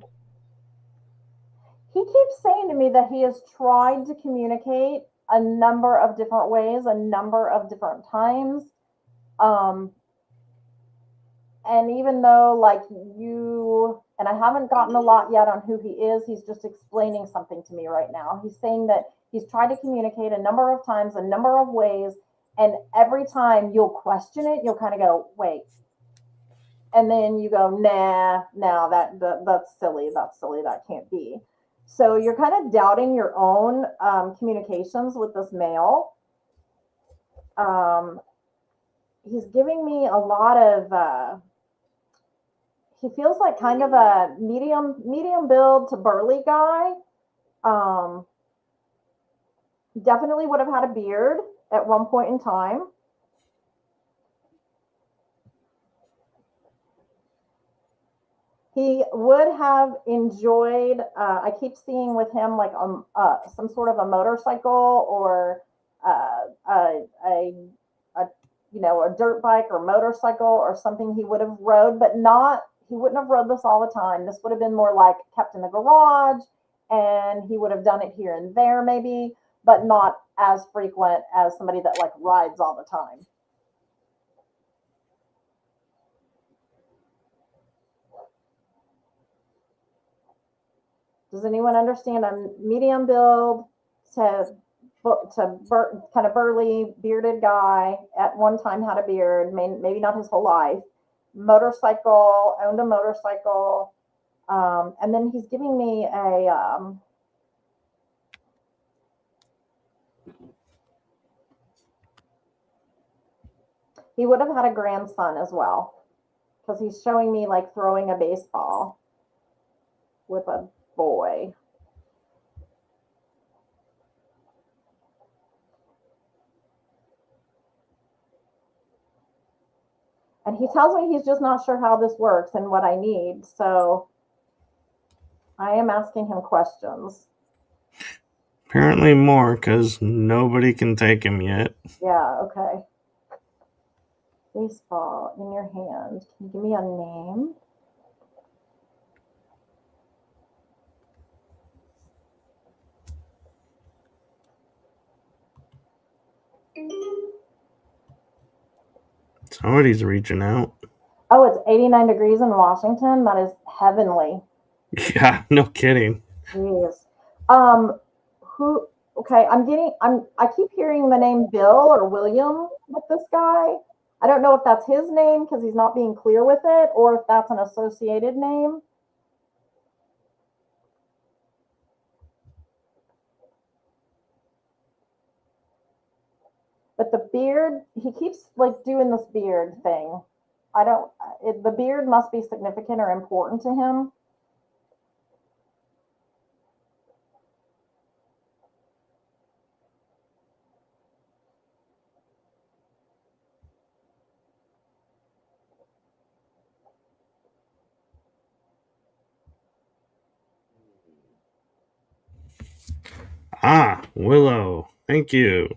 He keeps saying to me that he has tried to communicate a number of different ways, a number of different times. Um, and even though, like, you and I haven't gotten a lot yet on who he is, he's just explaining something to me right now. He's saying that he's tried to communicate a number of times, a number of ways, and every time you'll question it, you'll kind of go, wait. And then you go, nah, no, that's silly. That's silly. That can't be. So you're kind of doubting your own communications with this male. Um, he's giving me a lot of. He feels like kind of a medium build to burly guy. Um, definitely would have had a beard at one point in time. He would have enjoyed. I keep seeing with him like some sort of a motorcycle or a a dirt bike or motorcycle or something he would have rode, but not. He wouldn't have rode this all the time. This would have been more like kept in the garage, and he would have done it here and there maybe, but not as frequent as somebody that like rides all the time. Does anyone understand? I'm medium build to kind of burly, bearded guy. At one time had a beard, maybe not his whole life. Motorcycle, owned a motorcycle. And then he's giving me he would have had a grandson as well, because he's showing me like throwing a baseball with a boy. And he tells me he's just not sure how this works and what I need. So I am asking him questions. Apparently more, because nobody can take him yet. Yeah, okay. Baseball in your hand. Can you give me a name? Somebody's reaching out. Oh, it's 89 degrees in Washington. That is heavenly. Yeah, no kidding. Jeez. Who? Okay, I keep hearing the name Bill or William with this guy. I don't know if that's his name because he's not being clear with it, or if that's an associated name. But the beard, he keeps like doing this beard thing. I don't. The beard must be significant or important to him. Ah, Willow. Thank you.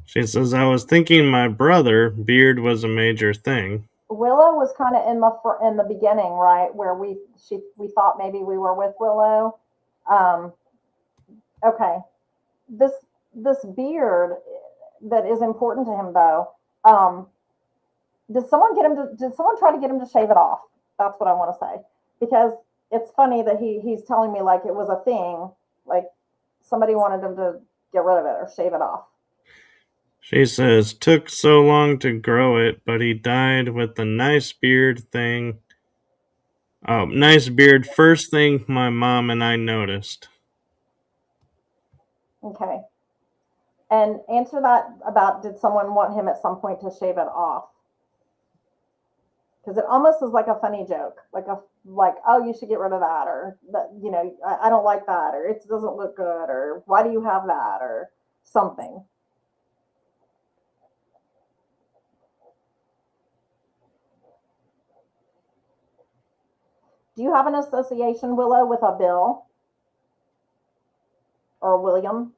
She says, I was thinking my brother, beard was a major thing. Willow was kind of in the beginning, right, where we thought maybe we were with Willow. Um, okay, this this beard that is important to him though. Um, did someone try to get him to shave it off? That's what I want to say, because it's funny that he's telling me like it was a thing, like somebody wanted him to get rid of it or shave it off. She says, took so long to grow it, but he died with a nice beard thing. Oh, nice beard. First thing my mom and I noticed. Okay, and answer that about did someone want him at some point to shave it off? Because it almost is like a funny joke, like oh, you should get rid of that, or that, I don't like that, or it doesn't look good, or why do you have that, or something. Do you have an association, Willow, with a Bill or William?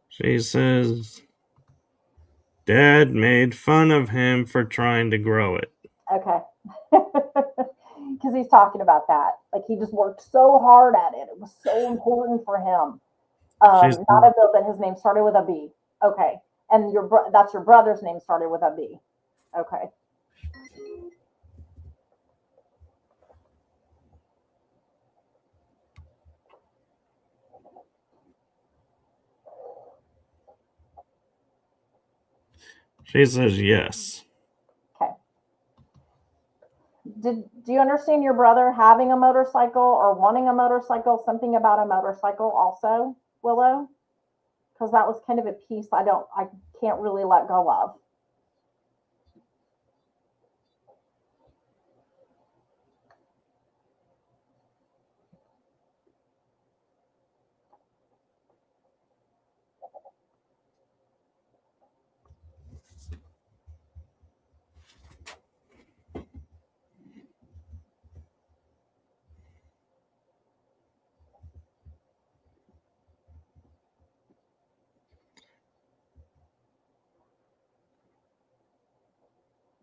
She says, Dad made fun of him for trying to grow it. Okay. Because he's talking about that. Like he just worked so hard at it. It was so important for him. She's, Not a Bill, but his name started with a B. Okay. And that's your brother's name started with a B. Okay. she says, yes. Okay. Do you understand your brother having a motorcycle or wanting a motorcycle? Something about a motorcycle also, Willow? Because that was kind of a piece I can't really let go of.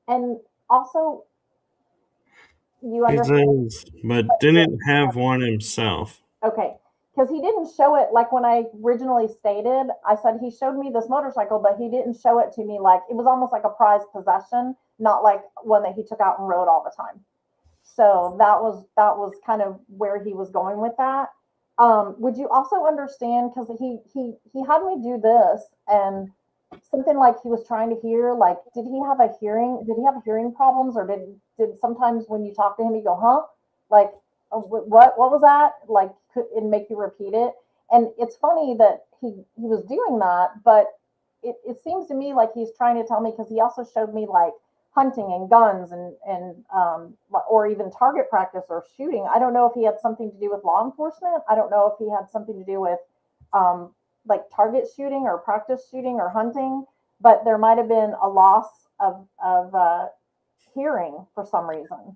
And also, you He understand. says, but didn't have one himself. Okay, because he didn't show it like when I originally stated. I said he showed me this motorcycle, but he didn't show it to me like it was almost like a prized possession, not like one that he took out and rode all the time. So that was kind of where he was going with that. Would you also understand because he had me do this and something like he was trying to hear, like did he have hearing problems, or did sometimes when you talk to him you go huh, like what was that, like could it make you repeat it? And it's funny that he was doing that, but it seems to me like he's trying to tell me, because he also showed me like hunting and guns and or even target practice or shooting. I don't know if he had something to do with law enforcement. I don't know if he had something to do with um, like target shooting or practice shooting or hunting, but there might have been a loss of hearing for some reason.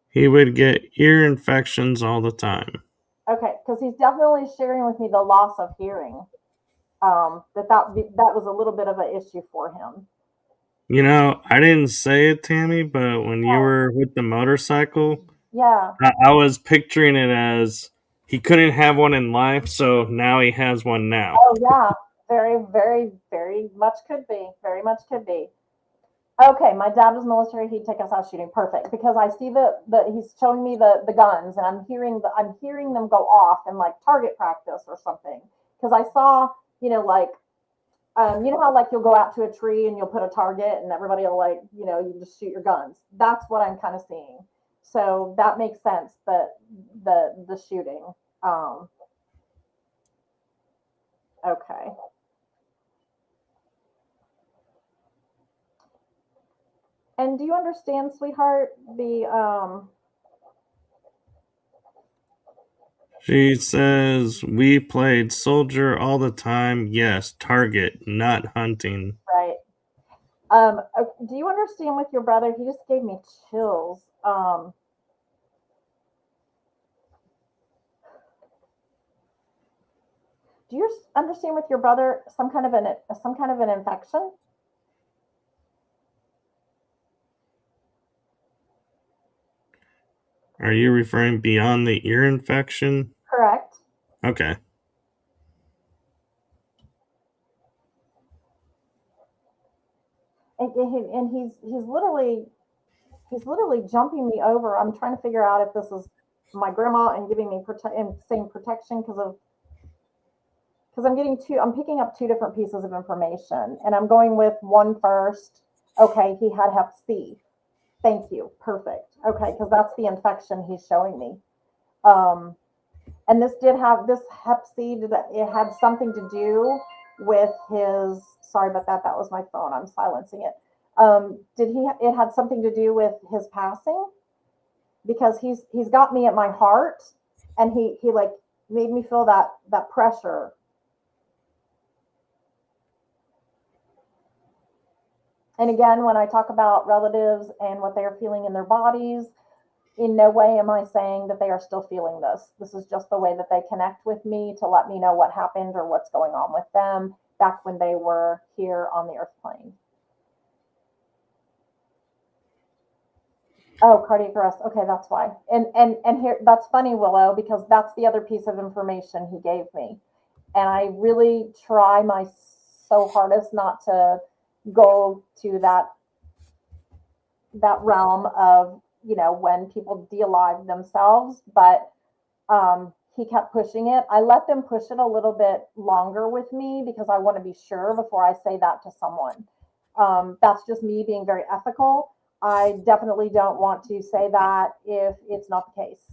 He would get ear infections all the time. Okay, because he's definitely sharing with me the loss of hearing. That was a little bit of an issue for him. You know, I didn't say it, Tammy, but when you Yeah, were with the motorcycle, yeah. I was picturing it as he couldn't have one in life, so now he has one now. Oh yeah, very, very, very much could be. Very much could be. Okay, my dad was military. He'd take us out shooting. Perfect, because I see the he's showing me the guns, and I'm hearing them go off in like target practice or something. Because I saw, like how like you'll go out to a tree and you'll put a target and everybody will like, you just shoot your guns. That's what I'm kind of seeing. So that makes sense that the shooting. Um, okay. And do you understand, sweetheart, the She says, we played soldier all the time. Yes, target, not hunting. right? Do you understand with your brother? He just gave me chills. Do you understand with your brother some kind of an infection? Are you referring beyond the ear infection? Correct. Okay. And he's literally jumping me over. I'm trying to figure out if this is my grandma and giving me and saying protection because I'm picking up two different pieces of information, and I'm going with one first. Okay, he had Hep C. Thank you. Perfect. Okay, because that's the infection he's showing me. Um, and this Hep C. It had something to do with his. Sorry about that. That was my phone. I'm silencing it. Did he? It had something to do with his passing because he's got me at my heart, and he like made me feel that pressure. And again, when I talk about relatives and what they are feeling in their bodies, in no way am I saying that they are still feeling this. This is just the way that they connect with me to let me know what happened or what's going on with them back when they were here on the earth plane. Oh, cardiac arrest. Okay, that's why. And here, that's funny, Willow, because that's the other piece of information he gave me. And I really try my so hardest not to go to that realm of, when people de-alive themselves, but he kept pushing it. I let them push it a little bit longer with me because I want to be sure before I say that to someone. That's just me being very ethical. I definitely don't want to say that if it's not the case,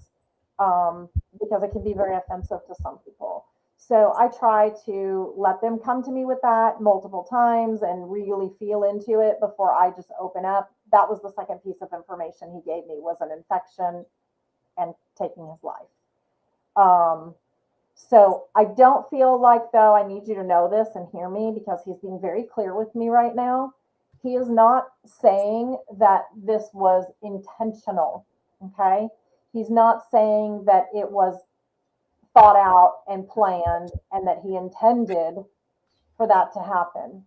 because it can be very offensive to some people. So I try to let them come to me with that multiple times and really feel into it before I just open up. That was the second piece of information he gave me, was an infection and taking his life. So I don't feel like, though, I need you to know this and hear me because he's being very clear with me right now. He is not saying that this was intentional. Okay. He's not saying that it was thought out and planned and that he intended for that to happen.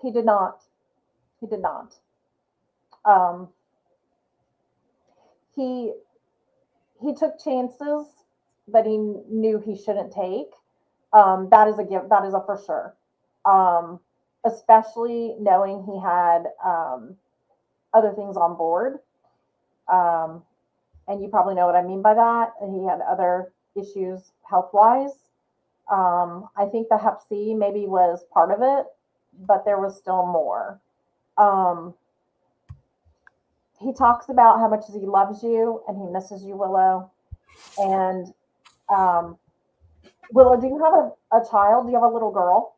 He did not. He did not. Um, he he took chances that he knew he shouldn't take. That is a give. That is a for sure. Um, Especially knowing he had other things on board. Um, and you probably know what I mean by that. And he had other issues health wise. I think the Hep C maybe was part of it, but there was still more. Um, he talks about how much he loves you and he misses you, Willow. And um, Willow, do you have a child? Do you have a little girl?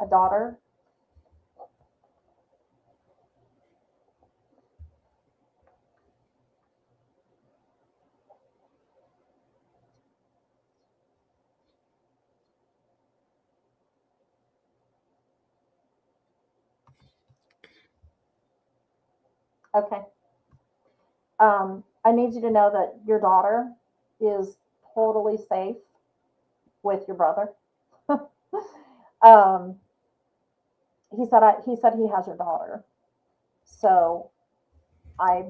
A daughter? Okay. I need you to know that your daughter is totally safe with your brother. um, he said he has your daughter, so I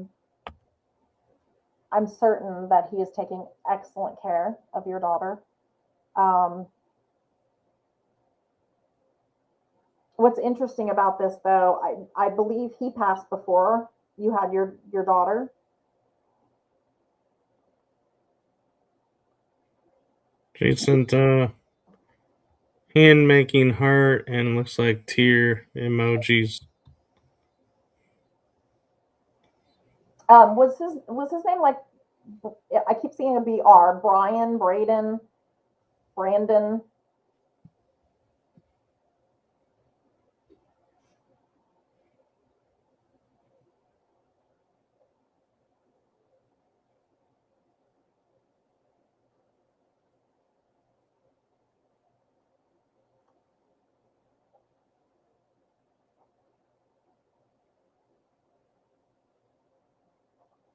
I'm certain that he is taking excellent care of your daughter. Um, what's interesting about this, though, I believe he passed before you had your daughter. Jason, hand making heart and looks like tear emojis. Was his name like? I keep seeing a BR. Brian, Braden, Brandon.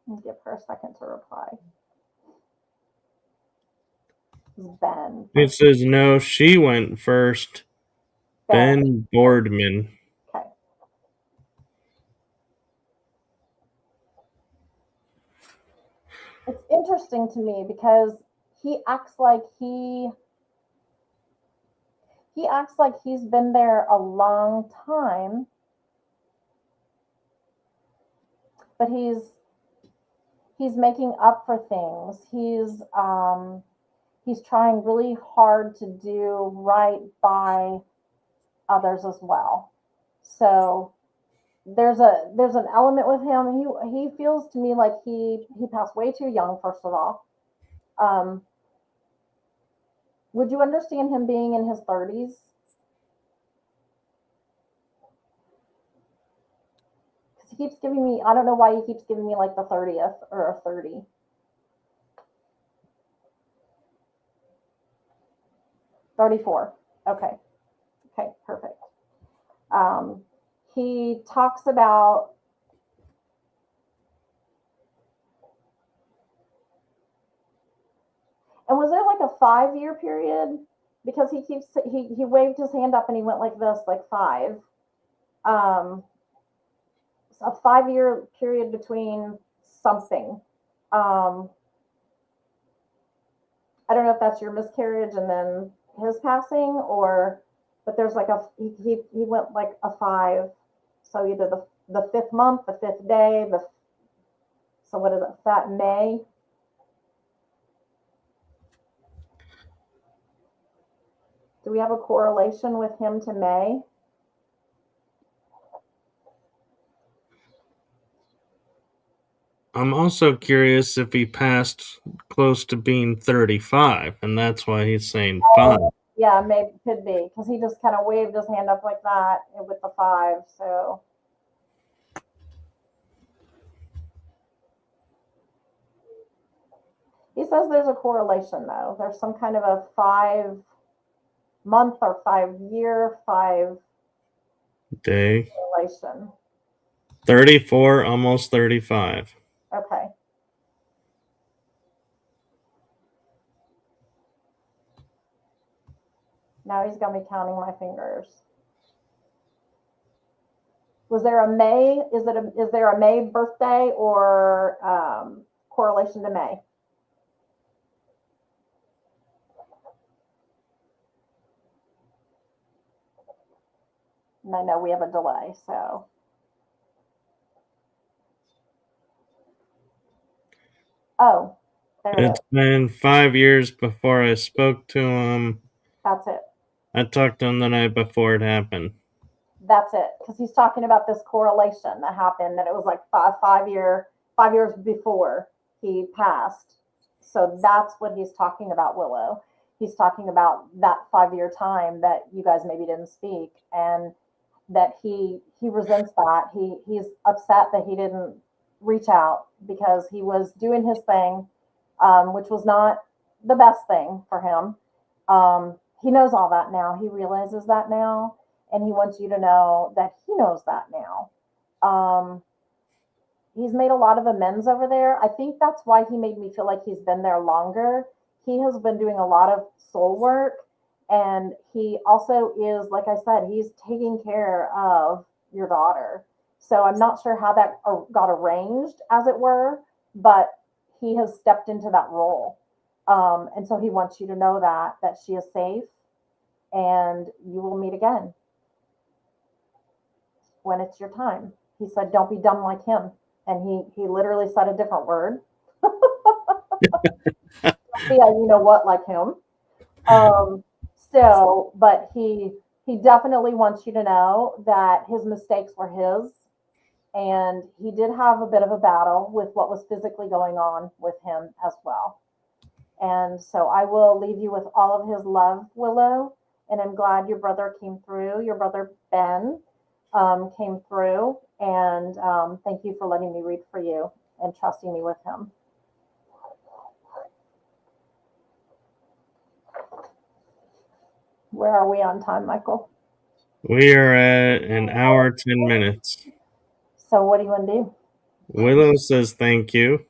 Give her a second to reply. Ben. It says no, she went first. Ben Boardman. Okay. It's interesting to me because he acts like he's been there a long time, but he's making up for things. He's trying really hard to do right by others as well. So there's an element with him. He feels to me like he passed way too young. First of all, would you understand him being in his 30s? Because he keeps giving me. I don't know why he keeps giving me like the 30th or a 30. 34. Okay. Okay. Perfect. He talks about and was there like a 5-year period? Because he waved his hand up and he went like this, like five. A 5-year period between something. I don't know if that's your miscarriage and then his passing, or but there's like he went like a 5. So either the 5th month, the 5th day, so what is it? That May. Do we have a correlation with him to May? I'm also curious if he passed close to being 35, and that's why he's saying 5. Yeah, maybe could be because he just kind of waved his hand up like that with the 5. So he says there's a correlation though. There's some kind of a 5-month or 5-year 5 Day. correlation. 34, almost 35. Okay. Now he's got me counting my fingers. Was there a May? Is there a May birthday or correlation to May? And I know we have a delay, so. Oh, there it is. It's been 5 years before I spoke to him. That's it. I talked to him the night before it happened. That's it. Because he's talking about this correlation that happened, that it was like 5 years before he passed. So that's what he's talking about, Willow. He's talking about that 5-year time that you guys maybe didn't speak, and that he resents that. He's upset that he didn't reach out because he was doing his thing, which was not the best thing for him. He knows all that now. He realizes that now, and he wants you to know that he knows that now. He's made a lot of amends over there. I think that's why he made me feel like he's been there longer. He has been doing a lot of soul work, and he also is, like I said, he's taking care of your daughter. So I'm not sure how that got arranged, as it were, but he has stepped into that role. And so he wants you to know that she is safe, and you will meet again when it's your time. He said, "Don't be dumb like him," and he literally said a different word. Yeah, you know what, like him. So, but he definitely wants you to know that his mistakes were his, and he did have a bit of a battle with what was physically going on with him as well. And so I will leave you with all of his love, Willow. And I'm glad your brother came through. Your brother Ben came through, and thank you for letting me read for you and trusting me with him. Where are we on time, Michael? We are at an hour, 10 minutes. So what do you want to do? Willow says thank you.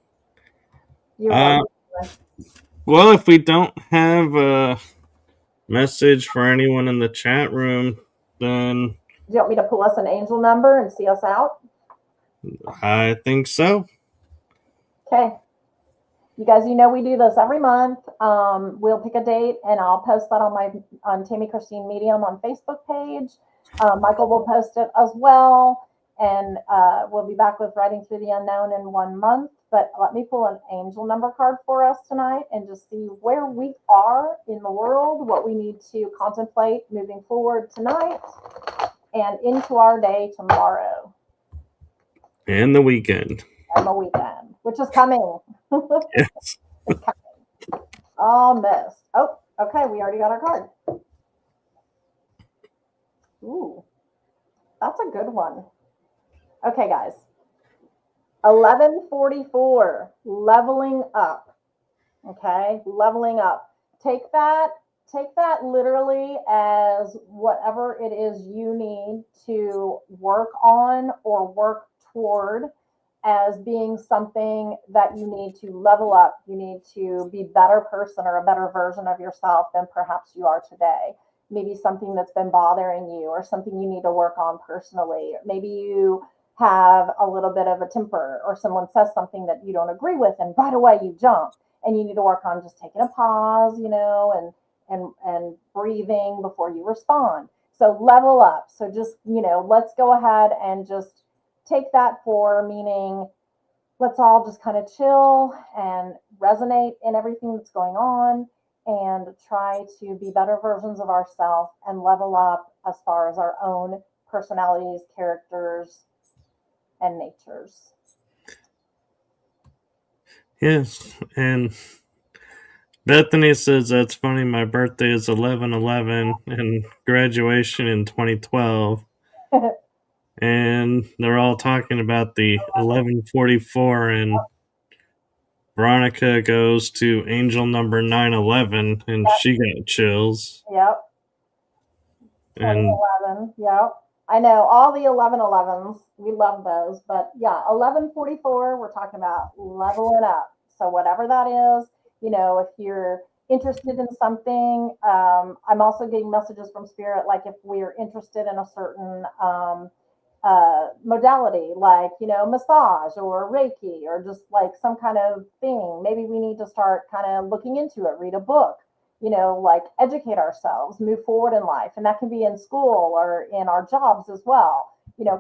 You're welcome. Well, if we don't have a message for anyone in the chat room, then Do you want me to pull us an angel number and see us out? I think so. Okay. You guys, we do this every month. We'll pick a date and I'll post that on Tammy Christine Medium on Facebook page. Michael will post it as well. And we'll be back with Writing Through the Unknown in 1 month. But let me pull an angel number card for us tonight and just see where we are in the world, what we need to contemplate moving forward tonight and into our day tomorrow. And the weekend. And the weekend, which is coming. Yes. It's coming. Almost. Oh, okay. We already got our card. Ooh, that's a good one. Okay, guys. 1144, leveling up. Okay, leveling up. Take that literally as whatever it is you need to work on or work toward as being something that you need to level up. You need to be a better person or a better version of yourself than perhaps you are today. Maybe something that's been bothering you or something you need to work on personally. Maybe you have a little bit of a temper or someone says something that you don't agree with and right away you jump and you need to work on just taking a pause, and breathing before you respond. So level up. So just, let's go ahead and just take that for meaning let's all just kind of chill and resonate in everything that's going on and try to be better versions of ourselves and level up as far as our own personalities, characters, and natures. Yes, and Bethany says that's funny. My birthday is 11/11 and graduation in 2012. And they're all talking about the 1144, and Veronica goes to angel number 911 and Yep. she got chills. Yep. And 2011. Yep. I know all the 1111s. We love those. But yeah, 1144, we're talking about leveling up. So whatever that is, if you're interested in something, I'm also getting messages from Spirit, like if we're interested in a certain modality, like, massage or Reiki or just like some kind of thing. Maybe we need to start kind of looking into it, read a book, like educate ourselves, move forward in life. And that can be in school or in our jobs as well.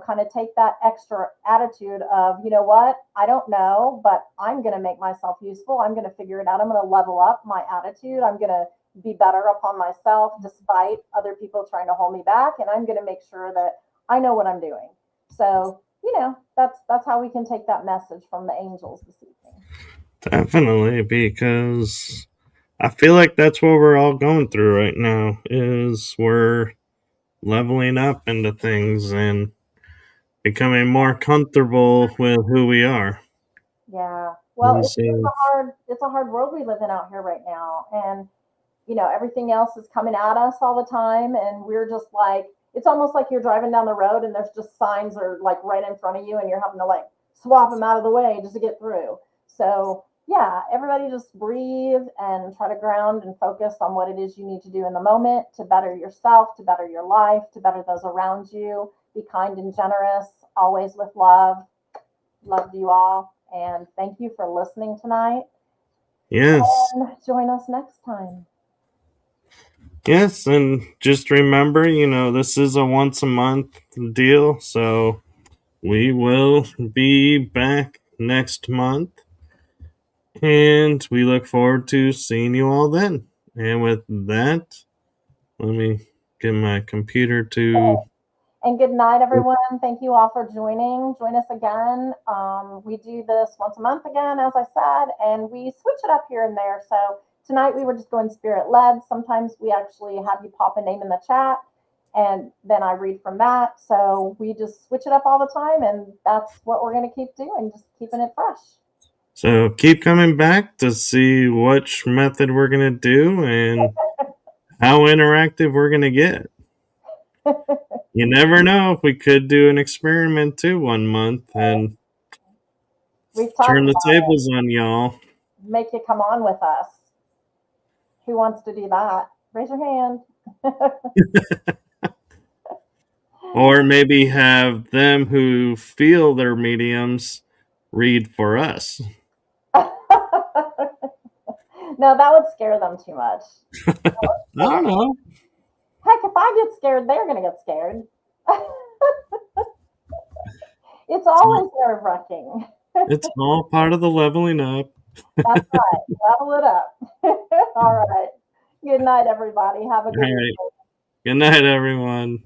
Kind of take that extra attitude of, what, I don't know, but I'm going to make myself useful. I'm going to figure it out. I'm going to level up my attitude. I'm going to be better upon myself despite other people trying to hold me back. And I'm going to make sure that I know what I'm doing. So, that's how we can take that message from the angels this evening. definitely, because I feel like that's what we're all going through right now is we're leveling up into things and becoming more comfortable with who we are. Yeah. Well, And it's, so, it's a hard world we live in out here right now. And, everything else is coming at us all the time. And we're just like, it's almost like you're driving down the road and there's just signs are like right in front of you and you're having to like swap them out of the way just to get through. So yeah, everybody just breathe and try to ground and focus on what it is you need to do in the moment to better yourself, to better your life, to better those around you. Be kind and generous, always with love. Love you all. And thank you for listening tonight. yes. And join us next time. Yes, and just remember, this is a once a month deal, so we will be back next month, and we look forward to seeing you all then. And with that, let me get my computer to. And good night, everyone. Thank you all for joining. Join us again. We do this once a month again, as I said, and we switch it up here and there. So tonight we were just going spirit led. Sometimes we actually have you pop a name in the chat and then I read from that. So we just switch it up all the time, and that's what we're going to keep doing, just keeping it fresh. So keep coming back to see which method we're going to do and how interactive we're going to get. You never know. We could do an experiment too 1 month, and We've talked Turn the about tables on y'all. make you come on with us. Who wants to do that? Raise your hand. Or maybe have them who feel they're mediums read for us. No, that would scare them too much. I don't know. Heck, if I get scared, they're going to get scared. It's always nerve wracking. It's all part of the leveling up. That's right. Level it up. All right. Good night, everybody. Have a All good right. evening. Good night, everyone.